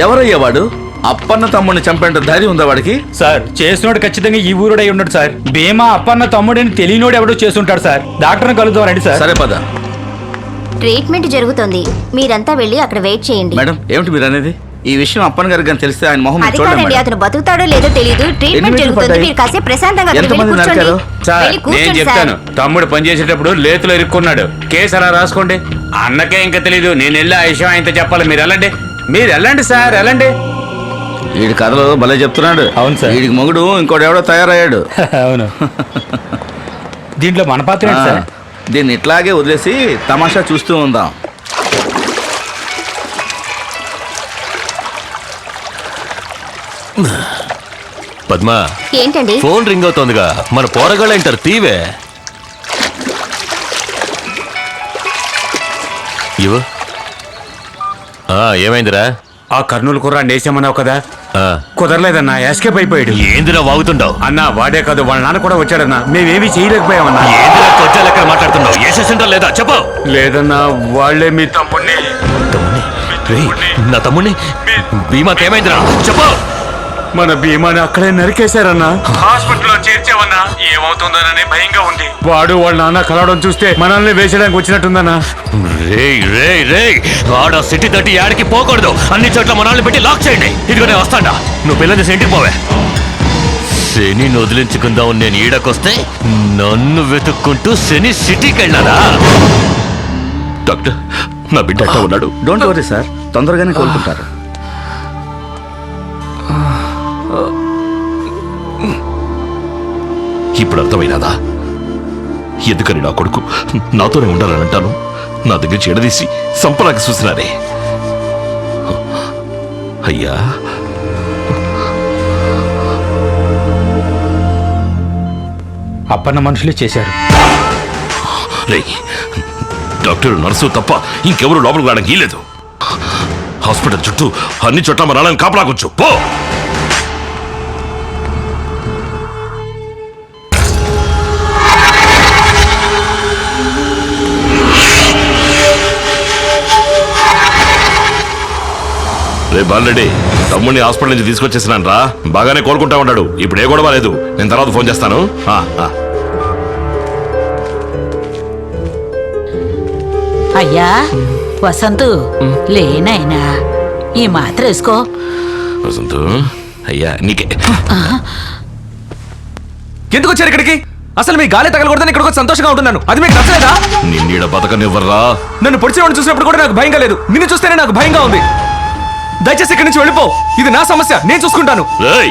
ఎవరయ్యా వాడు? అప్పన్న తమ్ముడిని చంపేంత ధైర్యం ఉందా వాడికి? సార్ చేసినోడు ఖచ్చితంగా ఈ ఊరుడై ఉన్నాడు సార్. భీమా అప్పన్న తమ్ముడని తెలియనోడు ఎవడో చేస్తుంటాడు సార్. డాక్టర్ని కలుద్దాం రండి సార్. సరే పద. ట్రీట్మెంట్ జరుగుతోంది, మీరంతా వెళ్ళి అక్కడ వెయిట్ చేయండి. మేడం ఏమిటి మీరు అనేది? ఈ విషయం అప్పన్న గారికి కానీ తెలిస్తే ఆయన మొహం అది చూడండి కాదండి, మేడం. అతను బతుకుతాడో లేదో తెలియదు. ట్రీట్మెంట్ జరుగుతుంది, మీరు కాసేపు ప్రశాంతంగా అక్కడ వెళ్ళి ఎంతమంది కూర్చోండి. నరికారు? సార్ వెళ్ళి నేను కూర్చోండి చెప్తాను. సార్. తమ్ముడు పనిచేసేటప్పుడు లేతులో ఇరుక్కున్నాడు. కేసు అలా రాసుకోండి. అన్నకే ఇంకా తెలీదు. నేను వెళ్ళి ఆ విషయం ఆయనతో చెప్పాలి. మీరు వెళ్ళండి సార్, వెళ్ళండి. వీడి కథలు భలే చెప్తున్నాడు. అవును సార్. వీడికి మొగుడు ఇంకోటి ఎవడో తయారయ్యాడు. అవును. దీంట్లో మన పాత్ర ఏంటి సార్? దీన్ని ఇట్లాగే వదిలేసి తమాషా చూస్తూ ఉందాం. పద్మా, ఏంటండి? ఫోన్ రింగ్ అవుతోందిగా. మన పోరగాళ్ళంటారు తీవే. ఇవ్వు. ఏమైందిరా? ఆ కర్నూలు కుర్రాన్ని వేసామన్నావు కదా, ఆ, కుదరలేదన్నా. ఎస్కేప్ అయిపోయాడు. ఏందిరా వాగుతుండవు? అన్నా వాడే కాదు, వాళ్ళ నాన్న కూడా వచ్చాడన్నా. మేమేమీ చేయలేకపోయామన్నా. ఏందిరా కొచ్చాలు ఎక్కడ మాట్లాడుతున్నావు? వేసేసింటా లేదా చెప్పు. లేదన్నా, వాళ్ళే మీ తమ్ముడిని. రేయ్, నా తమ్ముడిని భీమాకేమైందిరా చెప్పు. మన భీమాని అక్కడే నరికేశారన్నా. హాస్పిటల్లో చేర్చావన్నా. ఏమవుతుందోనని భయంగా ఉంది. వాడు వాళ్ళ నాన్న కలవడం చూస్తే మనల్ని వేసడానికి వచ్చినట్టుందన్నా. రేయ్ రేయ్ రేయ్, ఆడ సిటీ తట్టి యాడికి పోకూడదు. అన్ని చోట్ల మనల్ని పెట్టి లాక్ చేయండి. ఇదిగో నేను వస్తాడా. నువ్వు పిల్లలు చేసి ఇంటికి పోవే. శని వదిలించుకుందాం నేను ఈడకొస్తే నన్ను వెతుక్కుంటూ శని సిటీకి వెళ్ళారా? డాక్టర్, నా బిడ్డ ఎట్లా ఉన్నాడు? డోంట్ వరీ సార్, తొందరగానే కోలుకుంటారు. ఇప్పుడు అర్థమైనదా ఎందుకని నా కొడుకు నాతోనే ఉండాలని అంటాను? నా దగ్గర చెడదీసి సంపలాకి చూసినారే. అయ్యా, అప్పన్న మనుషులే చేశారు. రే, డాక్టర్ నర్సు తప్ప ఇంకెవరు లోపలికి రావడానికి వీల్లేదు. హాస్పిటల్ చుట్టూ అన్ని చోట్ల మన వాళ్ళని కాపలాకొచ్చు. పో. రే బాలరెడ్డి, తమ్ముడిని హాస్పిటల్ నుంచి తీసుకొచ్చేసినాను రా. బాగానే కోలుకుంటా ఉన్నాడు. ఇప్పుడు ఏ గొడవ లేదు. నేను తర్వాత ఫోన్ చేస్తాను. అయ్యా వసంతు, లేనాయనా ఈ మాత్ర వేసుకో. వసంతు, అయ్యా నీకే. ఎందుకు వచ్చారు ఇక్కడికి? అసలు మీ గాలి తగలకూడదని ఇక్కడికి వచ్చి సంతోషంగా ఉంటున్నాను. అది మీకు నచ్చలేదా? నిన్నీడ బతకనివ్వర్రా. నన్ను పొడిచినవాడిని చూసినప్పుడు కూడా నాకు భయంగా లేదు. నిన్ను చూస్తేనే నాకు భయంగా ఉంది. దయచేసి ఇక్కడి నుంచి వెళ్ళిపో. ఇది నా సమస్య, నేను చూసుకుంటాను. ఏయ్,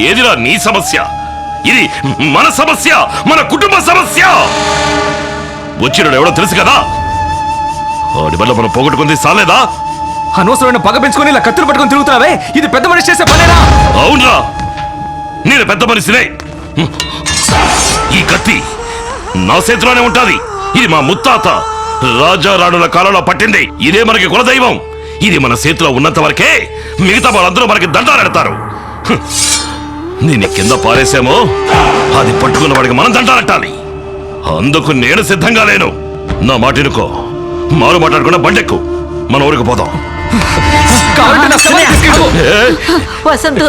ఏదిరా నీ సమస్య? ఇది మన సమస్య, మన కుటుంబ సమస్య. వచ్చినాడు ఎవడో తెలుసు కదా. వాడి వల్ల మనం పోగొట్టుకుంది సాలేదా? అనవసరమైన పగ పెంచుకొని ఇలా కత్తులు పట్టుకొని తిరుగుతున్నావే, ఇది పెద్ద మనిషి చేసే పనేనా? అవునరా, నేను పెద్ద మనిషినే. ఈ కత్తి నా చేతిలోనే ఉంటాది. ఇది మా ముత్తాత రాజారాణుల కాలంలో పట్టింది. ఇదే మనకి కులదైవం. ఇది మన చేతిలో ఉన్నంత వరకే మిగతా వాళ్ళందరూ మనకి దండాలెడతారు. దీన్ని కింద పారేసామో అది పట్టుకున్న వాడికి మనం దండాలెట్టాలి. అందుకు నేను సిద్ధంగా లేను. నా మాట ఇనుకో. మారు మాట్లాడకుండా బండెక్కు, మన ఊరికి పోదాం. వసంతు,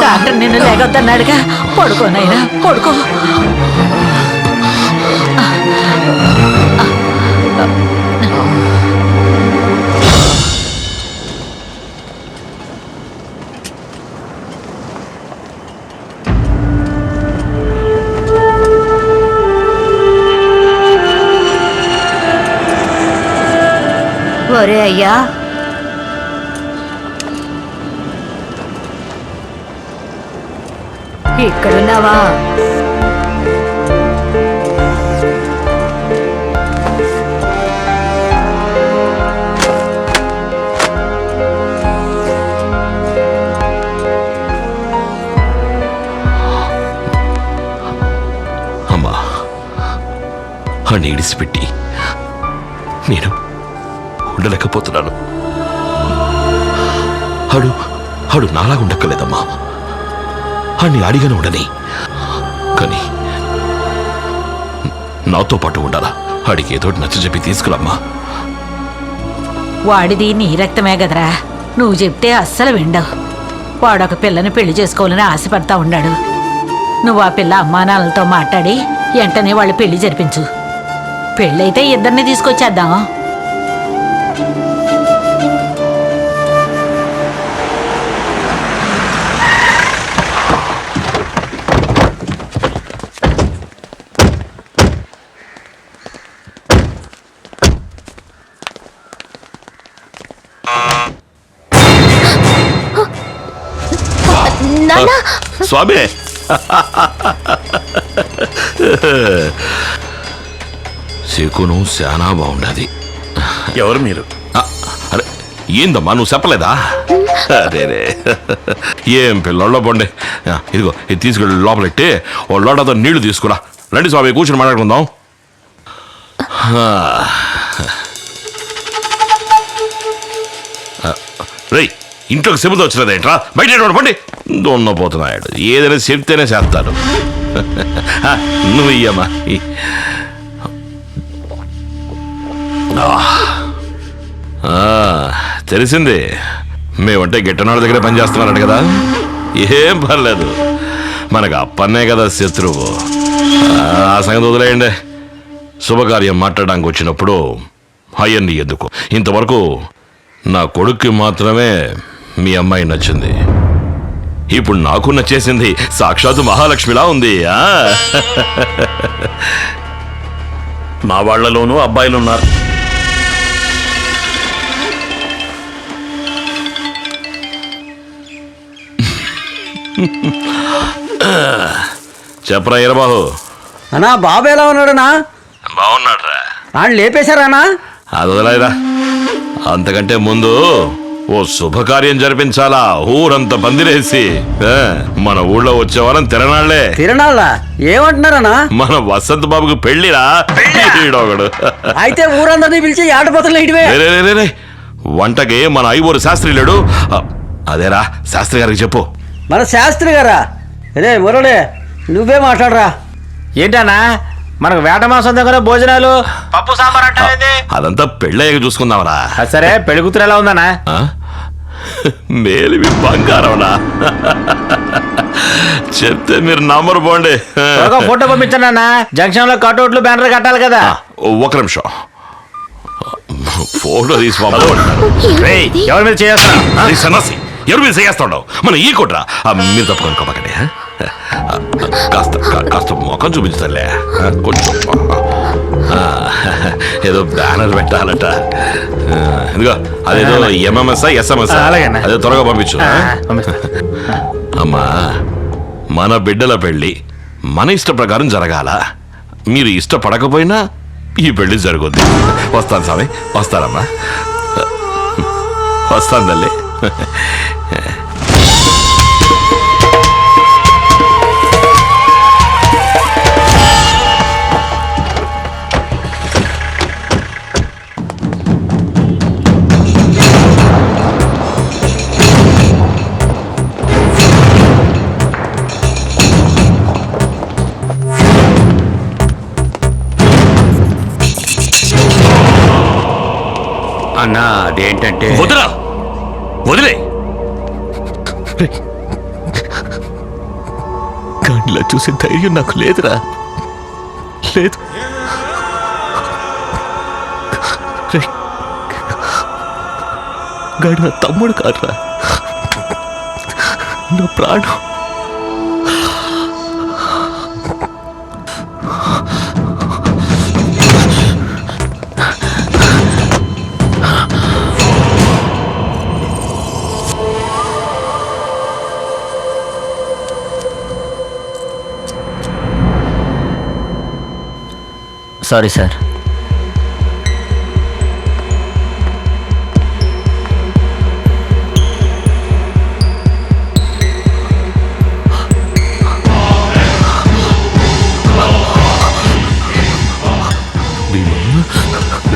డాక్టర్ నిన్ను లేకొద్దన్నాడుగా. పడుకోనైనా పడుకో. ఒరే అయ్యా, ఇక్కడున్నావా? అని ఇడిసిపెట్టి నేను ఉండలేకపోతున్నాను. ఆడు నాలాగా ఉండక్కలేదమ్మా. ఆడిని అడిగాను ఉండని, కానీ నాతో పాటు ఉండాలా. ఆడికి ఏదో నచ్చ చెప్పి తీసుకురమ్మా. వాడిది నీ రక్తమే కదరా, నువ్వు చెప్తే అస్సలు విండవు. వాడొక పిల్లని పెళ్లి చేసుకోవాలని ఆశపడతా ఉన్నాడు. నువ్వు ఆ పిల్ల అమ్మానాన్నలతో మాట్లాడి వెంటనే వాళ్ళు పెళ్లి జరిపించు. పెళ్ళైతే ఇద్దరిని తీసుకొచ్చేద్దాం. స్వామి, శకునం శానా బాగుండది. ఎవరు మీరు? అరే ఏందమ్మా, నువ్వు చెప్పలేదా? అరే ఏం పిల్లల్లో పండి. ఇదిగో ఇది తీసుకెళ్ళి లోపలెట్టి ఓ లోటతో నీళ్లు తీసుకురా. రండి స్వామి, కూర్చొని మాట్లాడుకుందాం. రేయ్, ఇంట్లోకి చెబుతూ వచ్చినదేంట్రా? బయట పండి. దొన్నపోతున్నాడు. ఏదైనా చెప్తేనే చేస్తాను. నువ్వు ఇయ్యమ్మా. తెలిసింది, మేమంటే గిట్టనాడు దగ్గర పనిచేస్తున్నారట కదా. ఏం పర్లేదు, మనకు అప్పన్నే కదా శత్రువు. ఆ సంగతి వదిలేయండి. శుభకార్యం మాట్లాడడానికి వచ్చినప్పుడు అయ్యన్ని ఎందుకు? ఇంతవరకు నా కొడుక్కి మాత్రమే మీ అమ్మాయి నచ్చింది. ఇప్పుడు నాకు నచ్చేసింది. సాక్షాత్తు మహాలక్ష్మిలా ఉంది. మా వాళ్లలోనూ అబ్బాయిలు ఉన్నారు. చెప్పరా ఈరబాబు. అన్నా బాబు ఎలా ఉన్నాడనా? బాగున్నాడ్రా. ఆయన లేపేశారానా? అది వదిలేరా. అంతకంటే ముందు ఓ శుభకార్యం జరిపించాలా. ఊరంతా పందిరేసి మన ఊళ్ళో వచ్చేవారం తిరణాళ్లే. తిరణాళ్ళ ఏమంటున్నారనా? మన వసంత్ బాబుకు పెళ్లిరా. ఈడొకడు. అయితే ఊరందరినీ పిలిచి ఆటపోతలు ఇటువే. వంటకి మన ఐవోరు శాస్త్రి లేడు. అదేరా, శాస్త్రి గారికి చెప్పు. మన శాస్త్రి గారా? రే మురళి, నువ్వే మాట్లాడరా. ఏంటన్నా మనకు వేట మాసం దగ్గర భోజనాలు, పప్పు సాంబార్ అంటే అదంతా పెళ్ళయ్యాక చూసుకుందామరా. సరే, పెళ్లి కూతురు ఎలా ఉందన్నా? మేలివి బంగారంనా. చెప్తే మీరు నంబర్ పోండి. ఫోటో పంపించండి అన్న. జంక్షన్ లో కట్అవుట్లు బ్యానర్ కట్టాలి కదా. ఒక నిమిషం, ఫోటో తీసి ఎవరి మీద చేస్తున్నా? సన్నాసి, ఎవరి మీద చేస్తాడు? మన ఈ కొట్రా. మీరు తప్పుకొని కొమ్మకండి. కాస్త ముఖం చూపించలే. కొంచెం ఏదో బ్యానర్ పెట్టాలట. ఇదిగో అదేదో ఎంఎంఎస్ ఎస్ఎంఎస్ అదే త్వరగా పంపించు. అమ్మా, మన బిడ్డల పెళ్ళి మన ఇష్ట ప్రకారం జరగాల. మీరు ఇష్టపడకపోయినా ఈ పెళ్లి జరుగుద్ది. వస్తాను స్వామి, వస్తానమ్మా, వస్తాను తల్లి. అన్నా అదేంటంటే వదిలే. గాడిలా చూసే ధైర్యం నాకు లేదురా, లేదు. గాడి నా తమ్ముడు కాదురా, నా ప్రాణం. Sorry sir.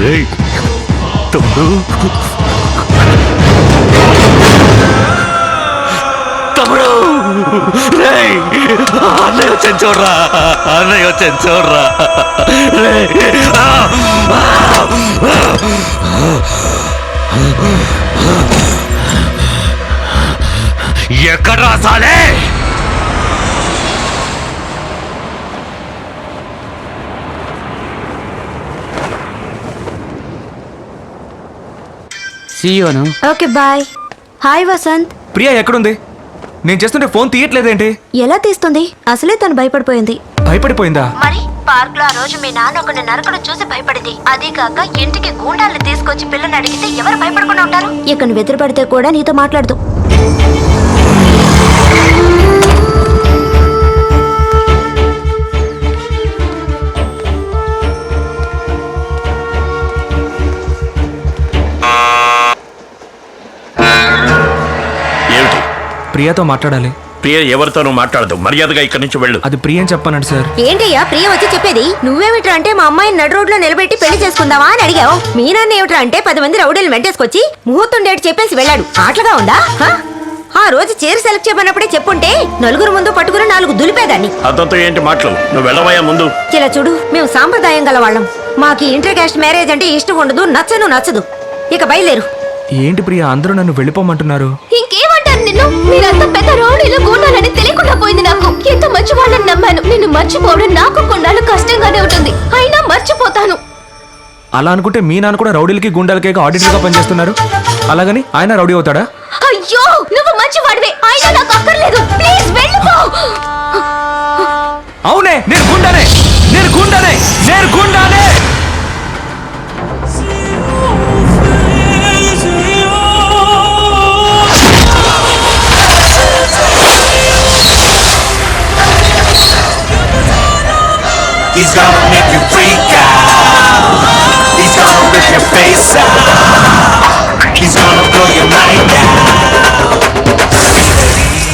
రేయ్, తమ్ముడు తమ్ముడు రేయ్, అన్నయ్య వచ్చాను చూడరా, అన్నయ్య వచ్చాను చూడరా. ఎక్కడ రాసాలే? సీయోను. Okay bye. Hi Vasant. Priya ఎక్కడుంది? నేను చేస్తుంటే ఫోన్ తీయట్లేదేంటి? ఎలా తీస్తుంది? అసలే తను భయపడిపోయింది. భయపడిపోయిందా? మరి పార్క్ లో ఆ రోజు మీ నాన్న ఒకరిని నరకడం చూసి భయపడింది. అదే కాక ఇంటికి గూండాలను తీసుకొచ్చి పిల్లని అడిగితే ఎవరు భయపడకుండా ఉంటారు? ఇక నువ్వు ఎదురుపడితే కూడా నీతో మాట్లాడదు. ఏమిటి? ప్రియాతో మాట్లాడాలి. ప్రియ ఎవరితోనూ మాట్లాడదు, మర్యాదగా ఇక్కడి నుంచి వెళ్ళు. అది ప్రియ అని చెప్పానండి సార్. ఏంటయ్యా ప్రియ వచ్చి చెప్పేది? నువ్వేమిట్రా అంటే మా అమ్మాయిని నడు రోడ్లో నిలబెట్టి పెళ్లి చేసుకుందావా అని అడిగావు. మీ నాన్న ఏమిట్రా అంటే 10 మంది రౌడీలు వెంటేసుకొచ్చి ముహూర్తం డేట్ చెప్పేసి వెళ్ళాడు. ఆటలుగా ఉందా? ఆ రోజు చీర సెలెక్ట్ చేయమన్నప్పుడే చెప్పుంటే నలుగురు ముందు పట్టుకుని 4 దులిపేదాన్ని. అతనితో ఏంటి మాటలు? నువ్వు వెళ్ళవయ్యా ముందు. ఇలా చూడు, మేము సాంప్రదాయం గల వాళ్ళం. మాకు ఇంటర్ కాస్ట్ మ్యారేజ్ అంటే ఇష్టం ఉండదు, నచ్చదు. ఇక బయలుదేరు. ఏంటి ప్రియా, అందరూ నన్ను వెళ్ళిపోమంటున్నారు? ఇంకేమంటారు నిన్ను? మీరంతా పెద్ద రౌడీలు గూండాలని తెలియకుండా పోయింది నాకు. ఎంత మంచి వాళ్ళని నమ్మాను. నిన్ను మర్చిపోవడం నాకు కొన్నాళ్ళు కష్టంగానే ఉంటుంది, అయినా మర్చిపోతాను. అలా అనుకుంటే మీ నాన్న కూడా రౌడీలకి గుండాలకి ఆడిటర్ గా పనిచేస్తున్నారు. అలాగని ఆయన రౌడీ అవుతాడా? అయ్యో, నువ్వు మంచివాడివే, అయినా నాకు అక్కర్లేదు. ప్లీజ్ వెళ్ళిపో. అవునే, నేను గుండానే. He's gonna make you freak out. He's gonna rip your face out. He's gonna blow your mind out.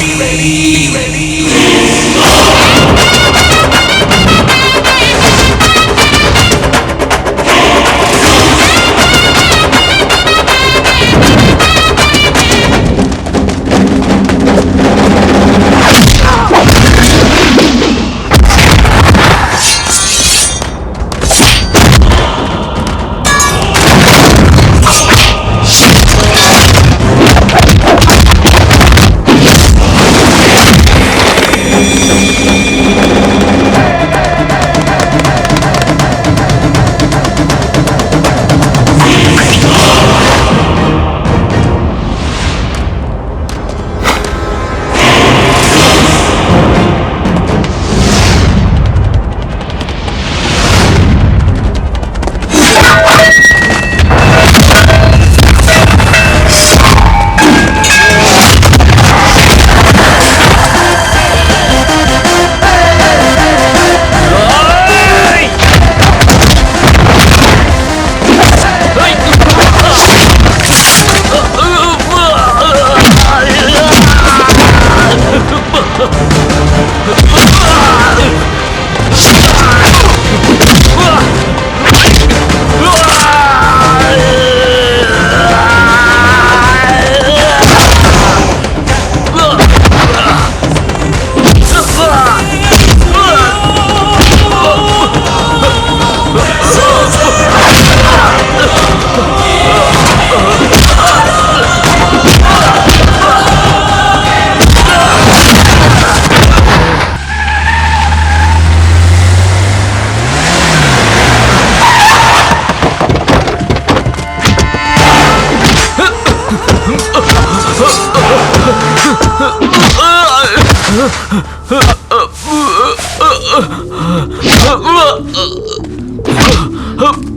Be ready, be ready.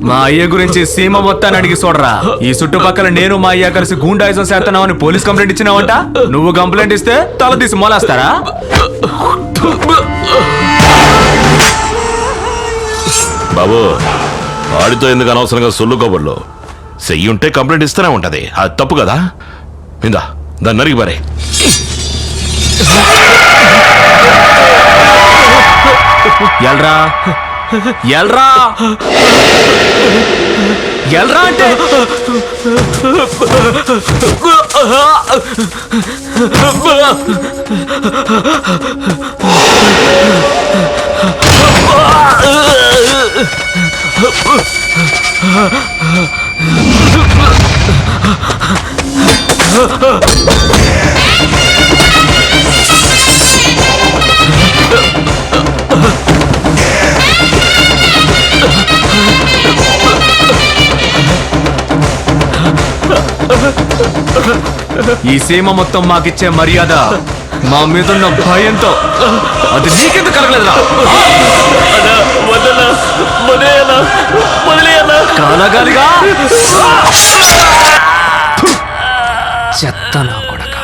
మా అయ్య గురించి సీమ మొత్తాన్ని అడిగి చూడరా. ఈ చుట్టుపక్కల నేను మా అయ్య కలిసి గూండాయిజం చేస్తున్నామని పోలీస్ కంప్లైంట్ ఇచ్చినావంట. నువ్వు కంప్లైంట్ ఇస్తే తల తీసి మోలేస్తారా? బాబు, వాడితో ఎందుకు అనవసరంగా సొల్లు కబుర్లు? చెయ్యుంటే కంప్లైంట్ ఇస్తూనే ఉంటది, అది తప్పు కదా. ఇందా దాన్ని నరికి పారే. ఎల్రా ఎల్రా ఎల్రా అంటే ఈ సీమ మొత్తం మాకిచ్చే మర్యాద మా మీదున్న భయంతో అది నీకెందుకు కలగలేదురా కాలగాలిగా చెత్త నా కొడక.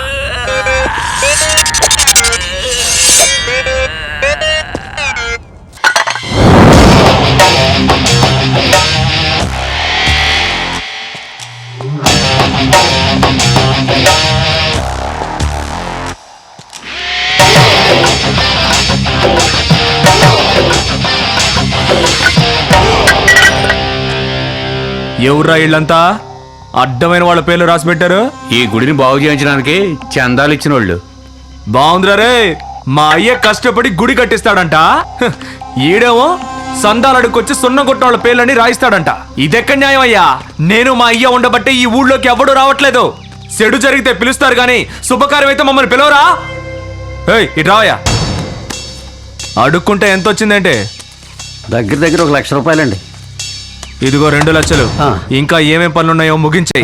ఎవర్రా ఇళ్ళంతా అడ్డమైన వాళ్ళ పేర్లు రాసి పెట్టారు? ఈ గుడిని బాగు చేయించడానికి చందాలు ఇచ్చిన వాళ్ళు. బాగుందిరా రే, మా అయ్య కష్టపడి గుడి కట్టిస్తాడంట, ఈడేమో సందాలు అడుక్కొచ్చి సున్నం కొట్టిన వాళ్ళ పేర్లని రాయిస్తాడంట. ఇదెక్కడ న్యాయం అయ్యా? నేను మా అయ్య ఉండబట్టే ఈ ఊళ్ళోకి ఎవడూ రావట్లేదు. చెడు జరిగితే పిలుస్తారు గాని శుభకార్యం అయితే మమ్మల్ని పిలవరా? ఏయ్ ఇటు రావయ్యా. అడుక్కుంటే ఎంత వచ్చిందంటే దగ్గర దగ్గర 1,00,000 రూపాయలండి. ఇదిగో 2 లక్షలు. ఇంకా ఏమేం పనులున్నాయో ముగించే.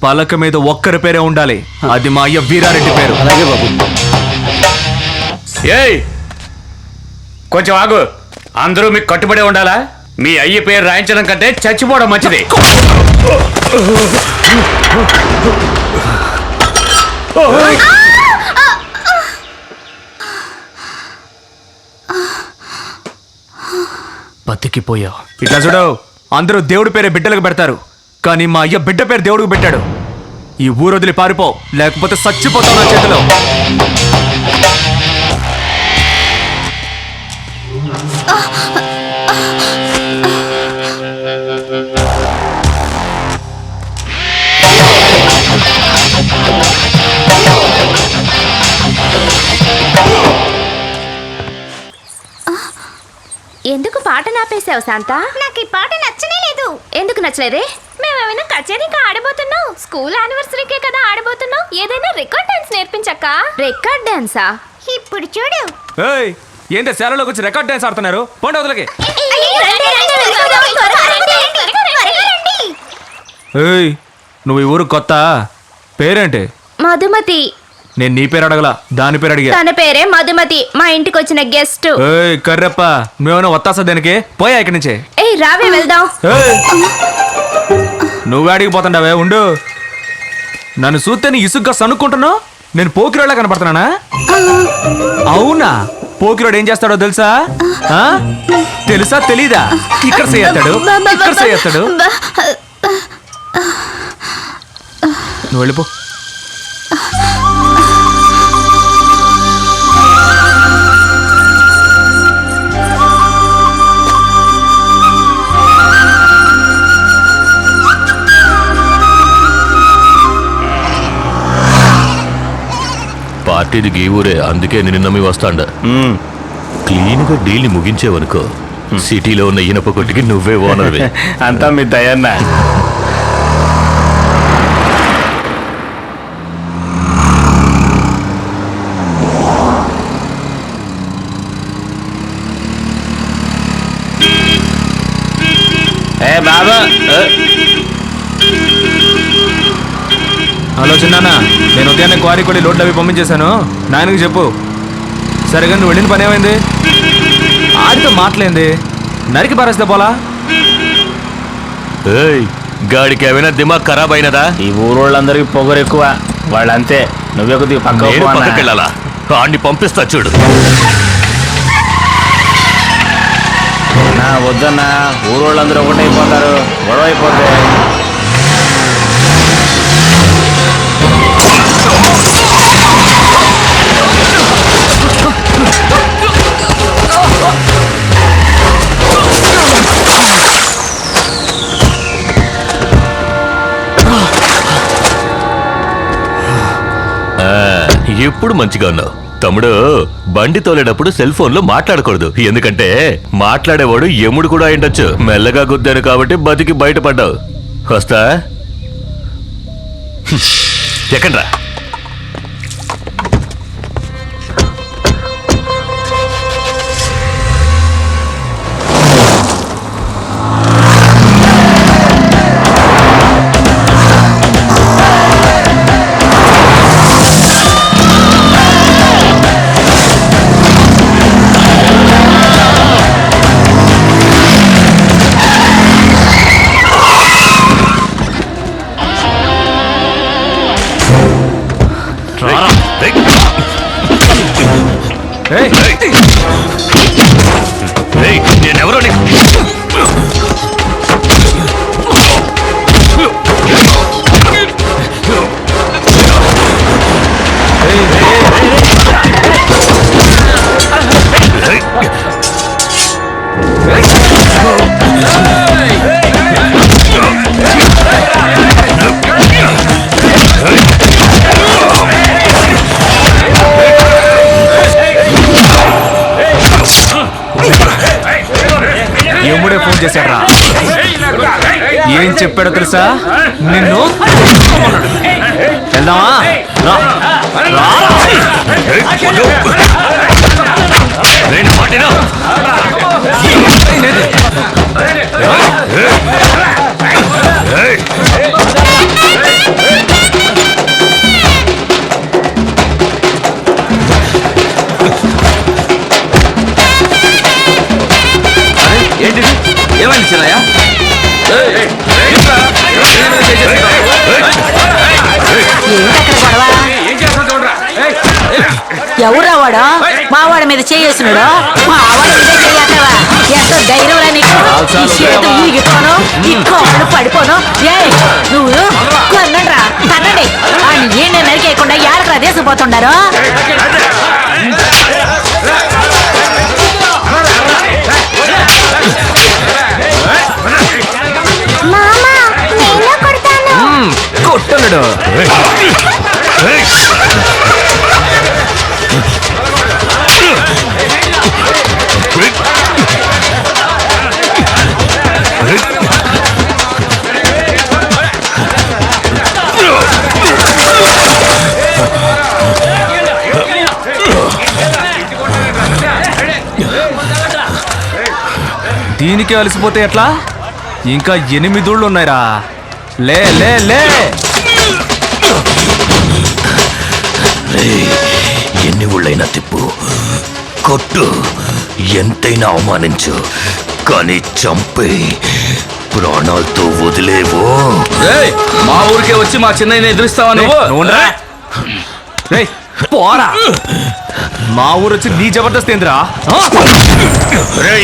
పలక మీద ఒక్కరి పేరే ఉండాలి, అది మా అయ్య వీరారెడ్డి పేరు. అలాగే బాబు. ఏయ్ కొంచెం ఆగు. అందరూ మీకు కట్టుబడి ఉండాలా? మీ అయ్య పేరు రాయించడం కంటే చచ్చిపోవడం మంచిది. బతికిపోయావు. ఇట్లా చూడు, అందరూ దేవుడి పేరే బిడ్డలకు పెడతారు, కానీ మా అయ్య బిడ్డ పేరు దేవుడికి పెట్టాడు. ఈ ఊరు వదిలి పారిపో, లేకపోతే చచ్చిపోతావు నా చేతిలో. ఎందుకు పాట నాపేశావు శాంత? నాకు ఈ పాట నచ్చనే లేదు. ఎందుకు నచ్చలేదే? మేమేమైనా కచేరీకి ఆడబోతున్నావు? స్కూల్ యానివర్సరీకే కదా ఆడబోతున్నావు. ఏదైనా రికార్డ్ డాన్స్ నేర్పించక్క. రికార్డ్ డాన్సా? ఇప్పుడు చూడు. ఏయ్ ఏంటి శాలలోకి వచ్చి రికార్డ్ డాన్స్ ఆడుతున్నారు? పోండి వదలకి. ఏయ్ నువ్వు ఈ ఊరు కొత్త? పేరేంటి? మధుమతి. నేను నీ పేరు అడగలా, దాని పేరు అడిగా. తన పేరే మధుమతి, మా ఇంటికి వచ్చిన గెస్ట్. ఏయ్ కర్రెప్ప, నువ్వేమైనా వత్తాసా దేనికి? పోయా ఇక్కడి నుంచే. ఏయ్ రావే వెళ్దాం. నువ్వు అడిగి పోతుండవే, ఉండు. నన్ను చూస్తే నీ ఇసుగ్గా సనుక్కుంటున్నావు. నేను పోకిరోళ్ళ కనపడుతున్నానా? అవునా? పోకిరోడు ఏం చేస్తాడో తెలుసా? తెలుసా తెలీదా? ఇక్కడ చేస్తాడు, ఇక్కడ చేస్తాడు. నువ్వు వెళ్ళిపో. పార్టీది గీ ఊరే, అందుకే నిన్ను నమ్మి వస్తాండ. క్లీన్గా డీల్ని ముగించేవనుకో, సిటీలో ఉన్న ఇనప కొట్టుకి నువ్వే ఓనర్వి. అంతా మీ దయన్న. ఏ బాబా. హలో చిన్నాన్న, నేను ఉదయాన్నే క్వారీ కొడి లోడ్లు అవి పంపించేశాను, నాయనకి చెప్పు. సరిగా నువ్వు వెళ్ళిన పని ఏమైంది? ఆడితో మాటలేంది, నరికి పారేస్తే పోలా? ఏయ్ గాడికి ఏమైనా దిమాగ్ ఖరాబ్ అయినదా? ఈ ఊరోళ్ళందరికీ పొగరు ఎక్కువ, వాళ్ళంతే. నువ్వే కొద్దిగా పక్కకి వెళ్ళాలా? ఆడిని పంపిస్తా చూడు. వద్దన్నా, ఊరోళ్ళందరూ ఒకటైపోతారు, గొడవ అయిపోతే. ఎప్పుడు మంచిగా ఉన్నావు తమ్ముడు. బండి తోలేటప్పుడు సెల్ ఫోన్ లో మాట్లాడకూడదు, ఎందుకంటే మాట్లాడేవాడు యముడు కూడా అయిండొచ్చు. మెల్లగా గుద్దాను కాబట్టి బతికి బయటపడ్డావు. వస్తా. ఎక్కడ్రా? నేనెవరో యముడే ఫోన్ చేశాడ్రా. ఏం చెప్పాడో తెలుసా? నిన్ను వెళ్దామా? ఏంటి ఏమైంది చిన్నయ్య? ఎవరా వాడు? మా వాడి మీద చేస్తున్నాడు. మా వాడి మీద చెయ్యటవా? ఎంతో ధైర్యం రా నీకు. ఈ చేతులు ఈగిపోను, ఈ కాళ్ళు పడిపోను. నువ్వు కొన్నండ్రా కన్నండి. ఆయన ఏంటి నరికేయకుండా ఏడకరా దేశపోతుండారు. కొట్టడు. దీనికి అలసిపోతే ఎట్లా? ఇంకా 8 ఊళ్ళు ఉన్నాయిరా. లే లే లే. ఎన్ని ఊళ్ళైనా తిప్పు, కొట్టు, ఎంతైనా అవమానించు, కానీ చంపే ప్రాణాలతో వదిలేవు. మా ఊరికే వచ్చి మా చిన్నయ్యని ఎదురిస్తావా నువ్వు? పోరా. మా ఊరు వచ్చి నీ జబర్దస్త్ ఏంద్రా?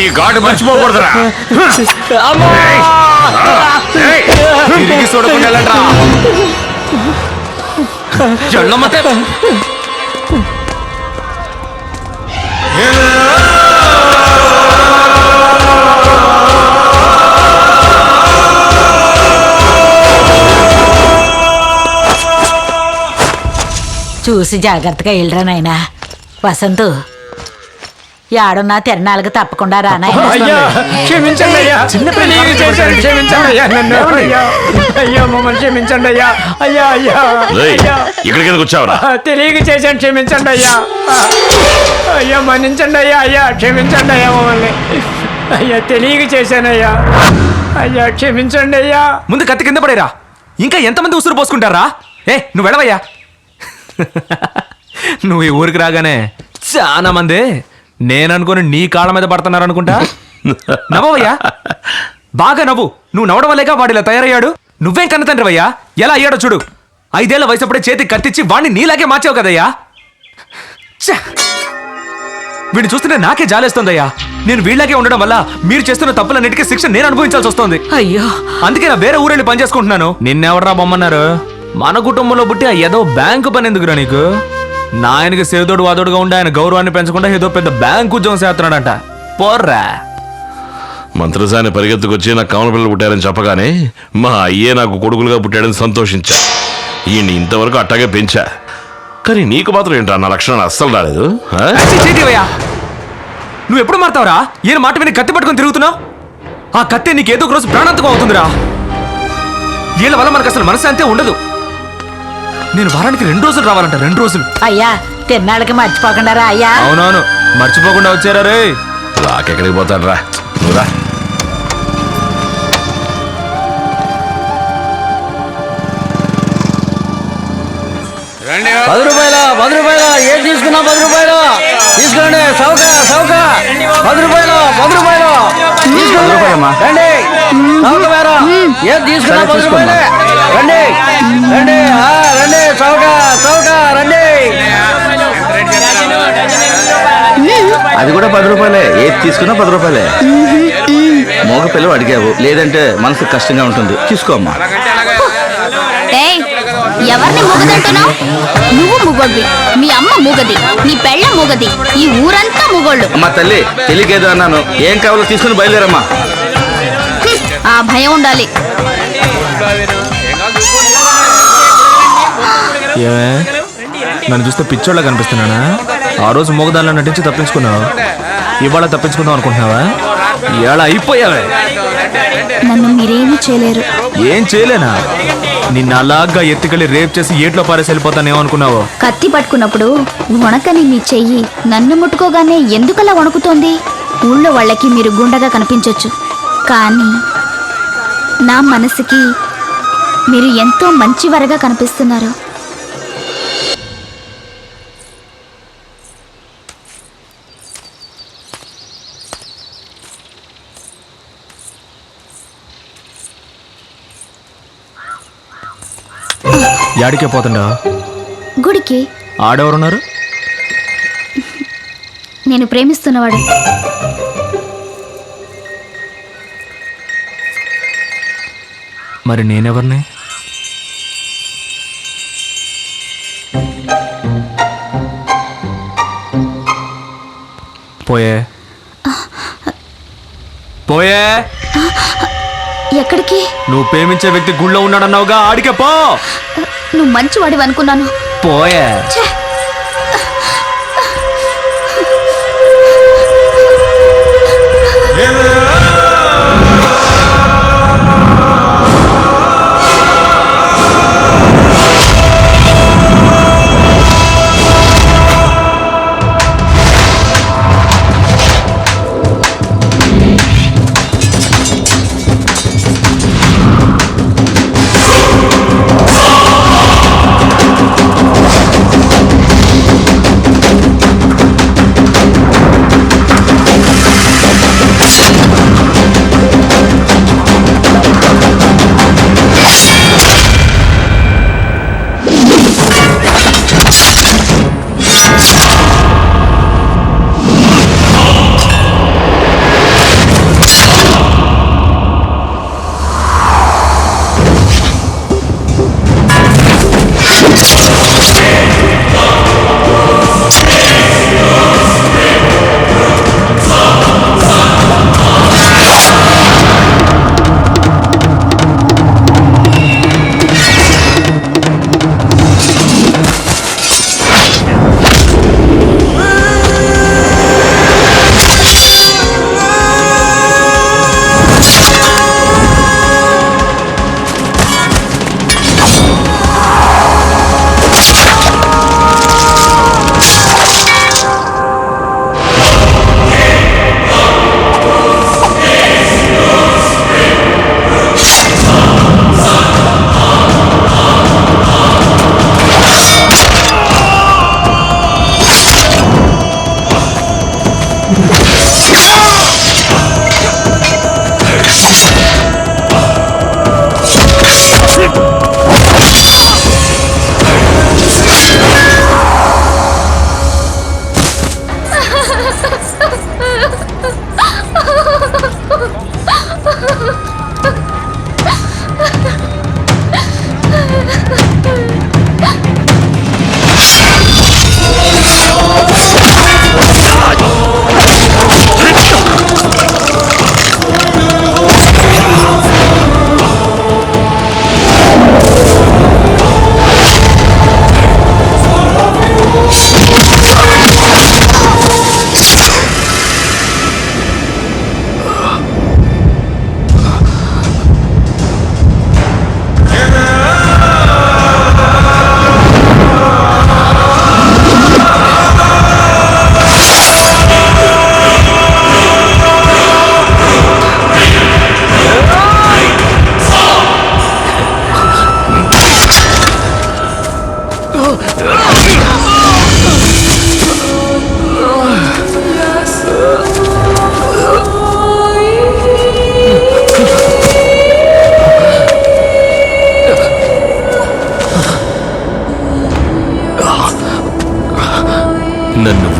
ఈ ఘాటు మర్చిపోకూడదురా. తిరిగి చూడకుండా వెళ్ళండ్రా. చెల్లమ్మతే. చూసి జాగ్రత్తగా వెళ్ళరా నాయనా. వసంతు యాడున్నా తిరణాలకు తప్పకుండా రానాయన. క్షమించండి అయ్యా. క్షమించండి అయ్యా. నన్ను అయ్యా మమ్మల్ని క్షమించండి అయ్యా. అయ్యా అయ్యా ఇక్కడికి వచ్చావరా? తెలియక చేశాను, క్షమించండి అయ్యా. అయ్యా మన్నించండి అయ్యా. అయ్యా క్షమించండి అయ్యా మమ్మల్ని. అయ్యా తెలియక చేశానయ్యా. అయ్యా క్షమించండి అయ్యా. ముందు కత్తి కింద పడేరా. ఇంకా ఎంతమంది ఉసురు పోసుకుంటారా? నువ్వు వెళ్ళవయ్యా. నువ్వు ఈ ఊరికి రాగానే చాలా మంది నేననుకుని నీ కాళ్ళ మీద పడుతున్నారు అనుకుంటా. నవ్వయ్యా, బాగా నవ్వు. నువ్వు నవ్వడం వల్లేగా వాడు ఇలా తయారయ్యాడు. నువ్వేం కన్న తండ్రివయ్యా. ఎలా అయ్యాడో చూడు. 5 ఏళ్ల వయసు అప్పుడే చేతికి కత్తిచ్చి వాడిని నీలాగే మార్చావు కదయ్యా. వీడిని చూస్తుంటే నాకే జాలేస్తుందయ్యా. నేను వీళ్ళకే ఉండడం వల్ల మీరు చేస్తున్న తప్పులన్నిటికీ శిక్ష నేను అనుభవించాల్సి వస్తుంది. అయ్యో, అందుకే నా వేరే ఊరెళ్ళి పని చేసుకుంటున్నాను. నిన్నెవడరా బొమ్మన్నారు? మన కుటుంబంలో పుట్టి ఏదో బ్యాంకు పని ఎందుకురా నీకు? నాయనకి సేదోడు వాదోడుగా ఉండి ఆయన గౌరవాన్ని పెంచకుండా ఏదో పెద్ద బ్యాంకు ఉద్యోగం చేస్తున్నాడంట. పోర్రా. మంత్రసాని పరిగెత్తుకొచ్చి నాకు కమల పిల్లలు పుట్టారని చెప్పగానే మా అయ్యే నాకు కొడుకులుగా పుట్టాడని సంతోషించా. ఈయన్ని ఇంతవరకు అట్టాగే పెంచా. కానీ నీకు మాత్రం ఏంట్రా నా లక్షణాలు అస్సలు రాలేదు ఆ? చేతివయ్యా నువ్వు ఎప్పుడు మారుతావురా? ఏ మాట విని కత్తి పట్టుకొని తిరుగుతున్నావు? ఆ కత్తి నీకు ఏదో ఒక రోజు ప్రాణాంతకం అవుతుందిరా. వీళ్ళ వల్ల మనకు అసలు మనశ్శాంతే ఉండదు. నేను వారానికి 2 రోజులు రావాలంట, 2 రోజులు. అయ్యా తిన్నాళ్ళకి మర్చిపోకుండా రా అయ్యా. అవునవును, మర్చిపోకుండా వచ్చారా రే. రాకెక్కడికి పోతాడు రా, నువ్వు రా. ₹10 ఏం తీసుకున్నా ₹10 తీసుకోండి. సౌక సౌక ₹10 తీసుకోండి. రండి సౌక వేరా ఏం తీసుకున్నా ₹10 రండి రండి రండి సౌక సౌక రండి. అది కూడా ₹10. ఏది తీసుకున్నా ₹10. మోగ పిల్లలు అడిగావు, లేదంటే మనసు కష్టంగా ఉంటుంది. తీసుకోమ్మా. ఎవరిని మూగదంటున్నావు? నువ్వు మూగొడ్వి, మీ అమ్మ మూగది, నీ పెళ్ళ మూగది, ఈ ఊరంతా మూగోళ్ళు. అమ్మా తల్లి, తెలియకేదో అన్నాను. ఏం కావాలో తీసుకుని బయలుదేరమ్మా. ఆ భయం ఉండాలి. ఏమే నన్ను చూస్తే పిచ్చోళ్ళ కనిపిస్తున్నానా? ఆ రోజు మూగదానిలో నటించి తప్పించుకున్నావు, ఇవాళ తప్పించుకుందాం అనుకుంటున్నావా? ఇవాళ అయిపోయావే. నన్ను మీరేమీ చేయలేరు. ఏం చేయలేనా? నిన్న అలాగా ఎత్తుకెళ్ళి రేప్ చేసి ఏట్లో పారేసి వెళ్ళిపోతానేమో అనుకున్నావు. కత్తి పట్టుకున్నప్పుడు వణకని మీ చెయ్యి నన్ను ముట్టుకోగానే ఎందుకలా వణుకుతోంది? ఊళ్ళో వాళ్ళకి మీరు గుండగా కనిపించొచ్చు, కానీ నా మనసుకి మీరు ఎంతో మంచివారుగా కనిపిస్తున్నారు. యాడికే పోతుండా? గుడికి. ఆడెవరున్నారు? నేను ప్రేమిస్తున్నవాడు. మరి నేనెవరిని? పోయే పోయే. ఎక్కడికి? నువ్వు ప్రేమించే వ్యక్తి గుళ్ళో ఉన్నాడన్నావుగా, ఆడికే పో. నువ్వు మంచివాడివి అనుకున్నాను. పోయే.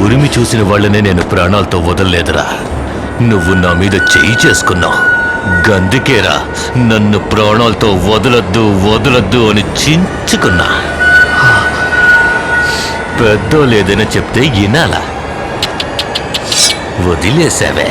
ఉరిమి చూసిన వాళ్ళనే నేను ప్రాణాలతో వదలలేదురా. నువ్వు నా మీద చెయ్యి చేసుకున్నావు. గందుకేరా నన్ను ప్రాణాలతో వదలొద్దు వదలొద్దు అని చించుకున్నా. పెద్దోళ్ళు ఏదైనా చెప్తే వినాలా, వదిలేసావే.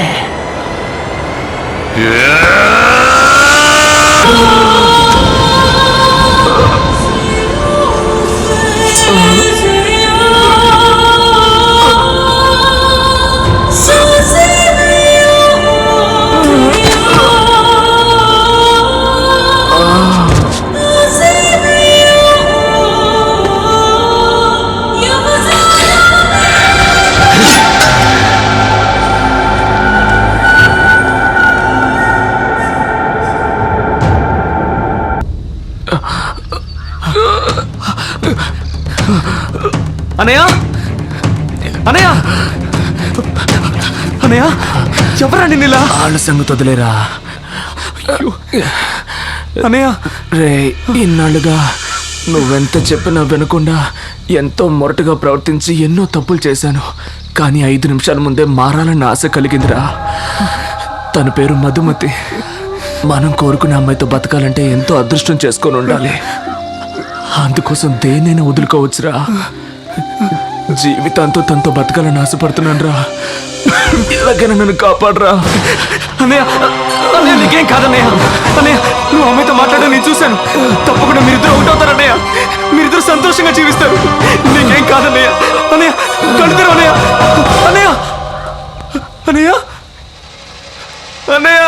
అనయ్య అనయ్య అనయ్య ఎవరా నిన్నిలా? వాళ్ళ సంగతి వదిలేరా అనయ్య. రే, ఇన్నాళ్ళుగా నువ్వెంత చెప్పినా వినకుండా ఎంతో మొరటుగా ప్రవర్తించి ఎన్నో తప్పులు చేశాను. కానీ 5 నిమిషాల ముందే మారాలన్న ఆశ కలిగిందిరా. తన పేరు మధుమతి. మనం కోరుకునే అమ్మాయితో బతకాలంటే ఎంతో అదృష్టం చేసుకొని ఉండాలి. అందుకోసం దేన్నైనా వదులుకోవచ్చురా. జీవితాంతో తనతో బతకాలని ఆశపడుతున్నాను రా. ఎలాగైనా నన్ను కాపాడరా అన్నయ్య. అన్నయ్య నీకేం కాదన్నయ్య. అన్నయ్య నువ్వు అమ్మాయితో మాట్లాడే నేను చూశాను. తప్పకుండా మీరిద్దరు ఒకటవుతారు అన్నయ్య. మీరిద్దరు సంతోషంగా జీవిస్తారు. నీకేం కాదన్నయ్య. అన్నయ్య కలుతారు అన్నయ్య. అన్నయ్య అన్నయ్య అన్నయ్య.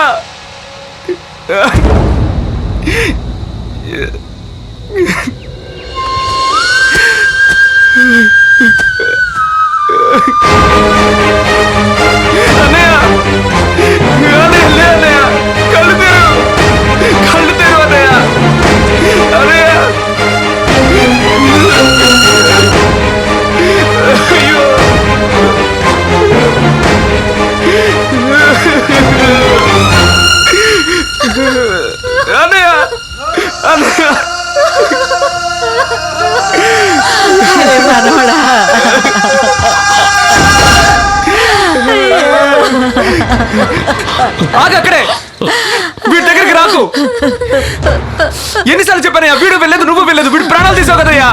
అన్నయ్య లే అన్నయ్య, కళ్ళు తెరు అన్నయ్య. అన్నయ్య అయ్యో అన్నయ్య అన్నయ్య ఆగక్కడే, వీడి దగ్గరికి రాకు. ఎన్నిసార్లు చెప్పానయ్యా, వీడు వెళ్ళలేదు నువ్వు వెళ్ళలేదు. వీడు ప్రాణాలు తీసావు కదయ్యా.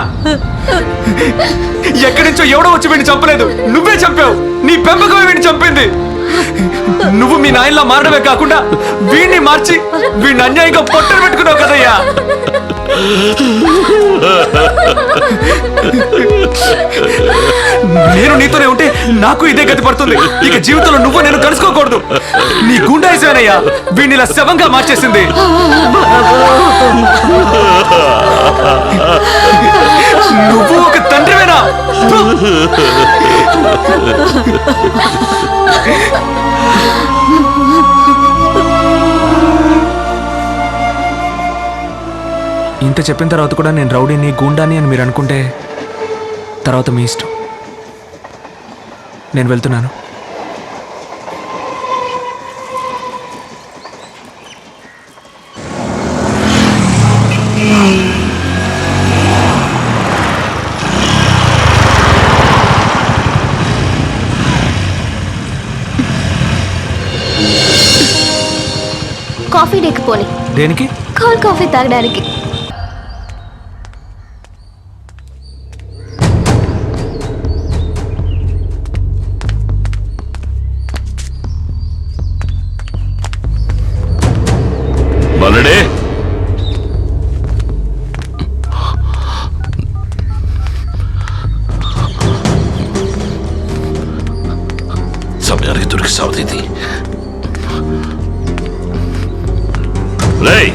ఎక్కడి నుంచో ఎవడో వచ్చి వీడిని చంపలేదు, నువ్వే చంపావు. నీ పెంపకమే వీడిని చంపింది. నువ్వు మీ నాయనలా మారడమే కాకుండా వీడిని మార్చి వీడిని అన్యాయంగా పొట్టలు పెట్టుకున్నావు కదయ్యా. నేను నీతోనే ఉంటే నాకు ఇదే గతి పడుతుంది. ఇక జీవితంలో నువ్వు నేను కలుసుకోకూడదు. నీ గుండాయిసేనయ్యా వీడిని ఇలా శవంగా మార్చేసింది. నువ్వు ఒక తండ్రివేనా? ఇంత చెప్పిన తర్వాత కూడా నేను రౌడీని గూండాని అని మీరు అనుకుంటే తర్వాత మీ ఇష్టం. నేను వెళ్తున్నాను. కాఫీ డేకి పోని. దేనికి? కోల్డ్ కాఫీ తాగడానికి. బాలుడే, సమయానికి దొరికి సావతీది. రేయ్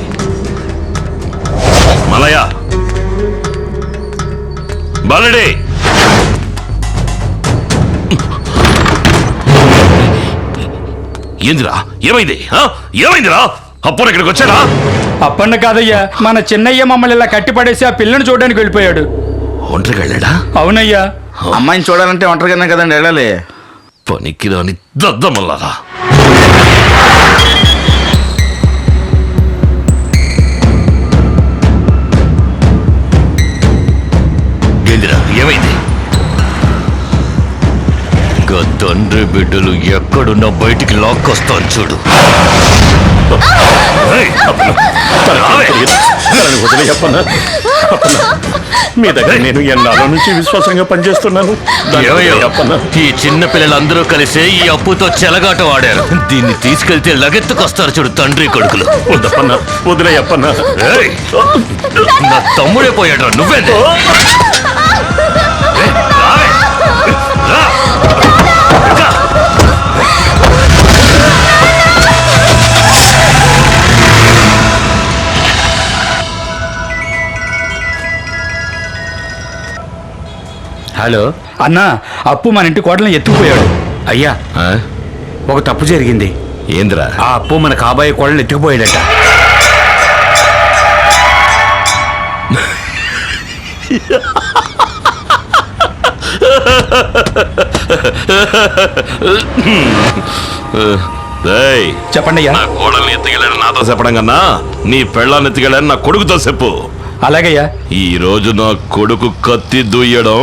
మలయ, బాలుడే, ఏందిరా? ఏమైంది? ఏమైందిరా? అప్పుడు ఇక్కడికి వచ్చారా? అప్పన్న కాదయ్యా, మన చిన్నయ్య మమ్మల్ని ఇలా కట్టిపడేసి ఆ పిల్లని చూడడానికి వెళ్ళిపోయాడు. ఒంటరికి వెళ్ళాడా? అవునయ్యా. అమ్మాయిని చూడాలంటే ఒంటరిగానే కదండి వెళ్ళాలి. పనికి రాని దద్దమల్లారా. ఏందిరా ఏమైంది? తండ్రి బిడ్డలు ఎక్కడున్నా బయటికి లాక్కొస్తాను చూడు. వదిలేయప్పన్నా. మీ దగ్గర నేను ఎన్నాళ్ళ నుంచి విశ్వాసంగా పనిచేస్తున్నాను. ఏమయ్యో, ఈ చిన్న పిల్లలందరూ కలిసి ఈ అప్పుతో చెలగాట ఆడారు. దీన్ని తీసుకెళ్తే లగెత్తుకొస్తారు చూడు తండ్రి కొడుకులు. వద్దప్పన్నా, వదిలేయప్పన్నా. నా తమ్ముడే పోయాడు, నువ్వే. హలో అన్నా, అప్పు మన ఇంటి కోటలను ఎత్తుకుపోయాడు. అయ్యా, ఒక తప్పు జరిగింది. ఏంద్రా? ఆ అప్పు మన కాబోయే కోళ్ళని ఎత్తుకుపోయాడట. చెప్పండి అయ్యా. నా కోడల్ని ఎత్తుకెళ్ళాను నాతో చెప్పడం కన్నా నీ పెళ్ళాన్ని ఎత్తుకెళ్ళాను నా కొడుకుతో చెప్పు. అలాగయ్యా. ఈ రోజు నా కొడుకు కత్తి దుయ్యడం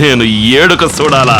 నేను ఏడుక చూడాలా?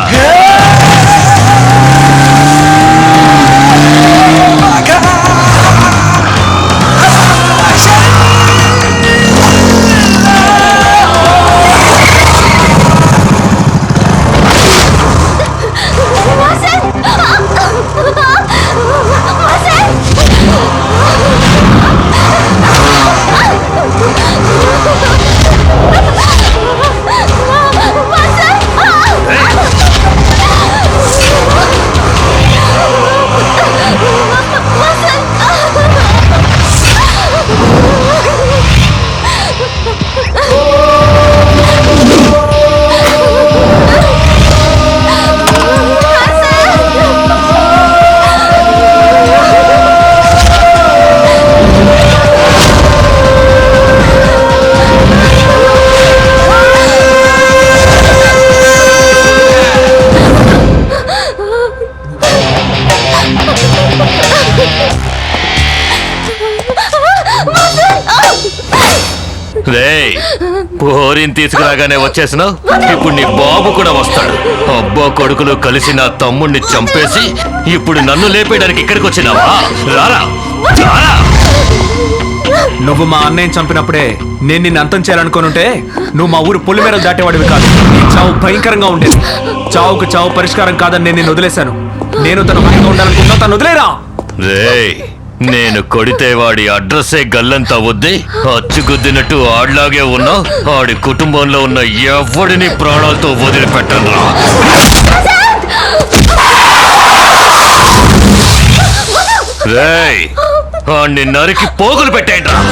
పోరిని తీసుకురాగానే వచ్చేసినావు. ఇప్పుడు నీ బాబు కూడా వస్తాడు. అబ్బా కొడుకులు కలిసి నా తమ్ముడిని చంపేసి ఇప్పుడు నన్ను లేపేయడానికి ఇక్కడికి వచ్చినావా? రారా రారా. నువ్వు మా అన్నయ్యని చంపినప్పుడే నేను నిన్ను అంతం చేయాలనుకోనుంటే నువ్వు మా ఊరు పొలిమేరలు దాటేవాడివి కాదు. నీ చావు భయంకరంగా ఉండేది. చావుకు చావు పరిష్కారం కాదని నేను నిన్ను వదిలేశాను. నేను తను హాయిగా ఉండాలనుకున్నా, తను వదిలేరా. రేయ్, నేను కొడితే వాడి అడ్రస్సే గల్లంతా వద్ది అచ్చుగుద్దినట్టు ఆడ్లాగే ఉన్నా ఆడి కుటుంబంలో ఉన్న ఎవడిని ప్రాణాలతో వదిలిపెట్టను రా. రేయ్, ఆడిని నరికి పోగులు పెట్టేయండి రా.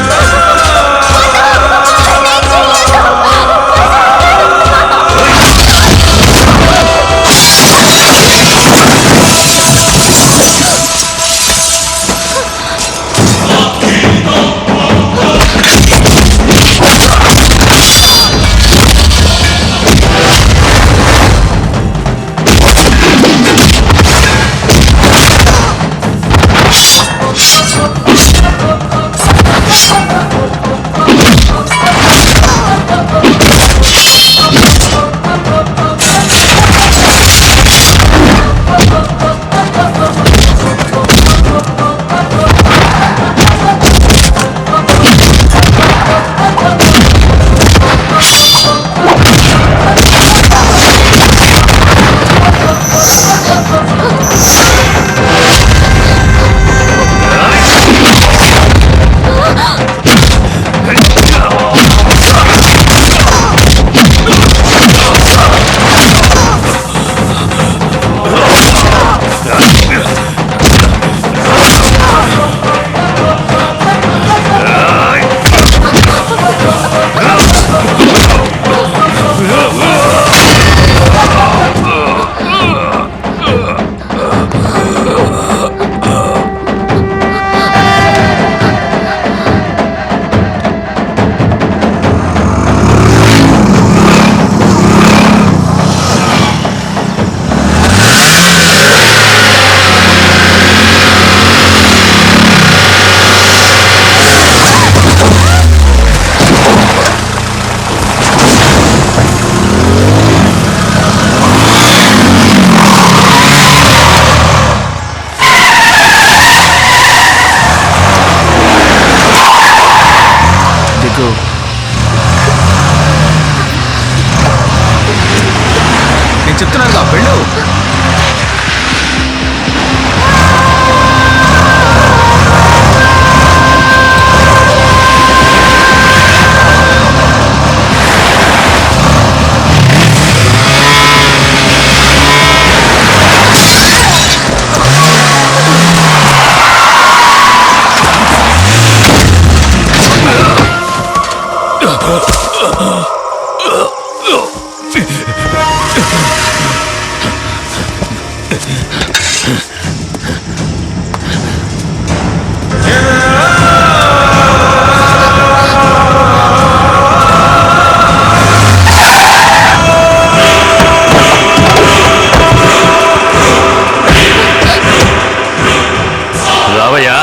రావయ్యా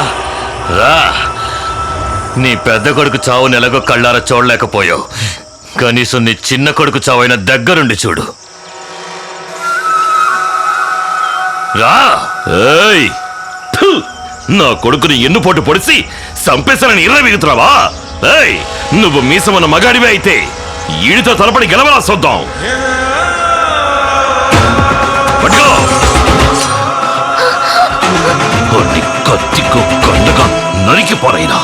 రా. నీ పెద్ద కొడుకు చావు నెలకు కళ్ళారా చూడలేకపోయావు, కనీసం నీ చిన్న కొడుకు చావైన దగ్గరుండి చూడు. రా. ఏయ్! ఫు! నా కొడుకుని ఎన్నుపోటు పొడిసి చంపేశానని ఇర్ర మిగుతున్నావా? ఏయ్! నువ్వు మీసమన్న మగాడివే అయితే ఈడితో తలపడి గెలవలా చూద్దాం. పట్టుకో. కొన్ని కత్తికో కండగా నరికిపోరైనా.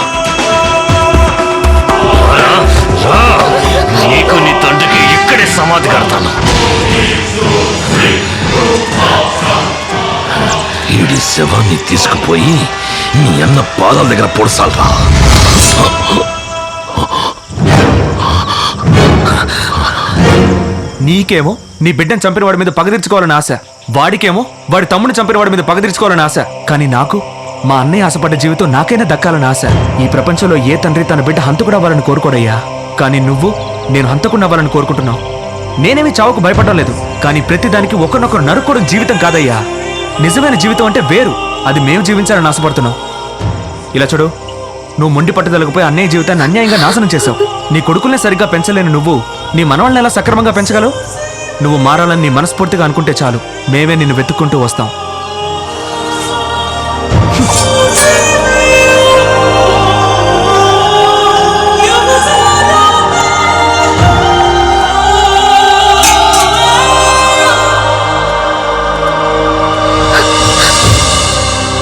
నీకు నీ తండ్రికి ఇక్కడే సమాధి కడతాను. ఈడి శవాన్ని తీసుకుపోయి నీ అన్న పాదాల దగ్గర పొడసాలరా. నీకేమో నీ బిడ్డను చంపిన వాడి మీద పగ తీర్చుకోవాలని ఆశ, వాడికేమో వాడి తమ్ముడిని చంపిన వాడి మీద పగ తీర్చుకోవాలని ఆశ. కానీ నాకు మా అన్నయ్య ఆశపడ్డ జీవితం నాకైనా దక్కాలని ఆశ. ఈ ప్రపంచంలో ఏ తండ్రి తన బిడ్డ హంతకుడు అవ్వాలని కోరుకోడయ్యా. కానీ నువ్వు నేను హంతకుండా అవ్వాలని కోరుకుంటున్నావు. నేనేమి చావుకు భయపడడం లేదు, కానీ ప్రతిదానికి ఒకరినొకరు నరుక్కోవడం జీవితం కాదయ్యా. నిజమైన జీవితం అంటే వేరు, అది మేము జీవించాలని ఆశపడుతున్నావు. ఇలా చూడు, నువ్వు మొండి పట్టుదలకపోయి అన్నయ్య జీవితాన్ని అన్యాయంగా నాశనం చేశావు. నీ కొడుకుల్ని సరిగ్గా పెంచలేని నువ్వు నీ మనవల్ని ఎలా సక్రమంగా పెంచగలవు? నువ్వు మారాలని నీ మనస్ఫూర్తిగా అనుకుంటే చాలు, మేమే నిన్ను వెతుక్కుంటూ వస్తాం.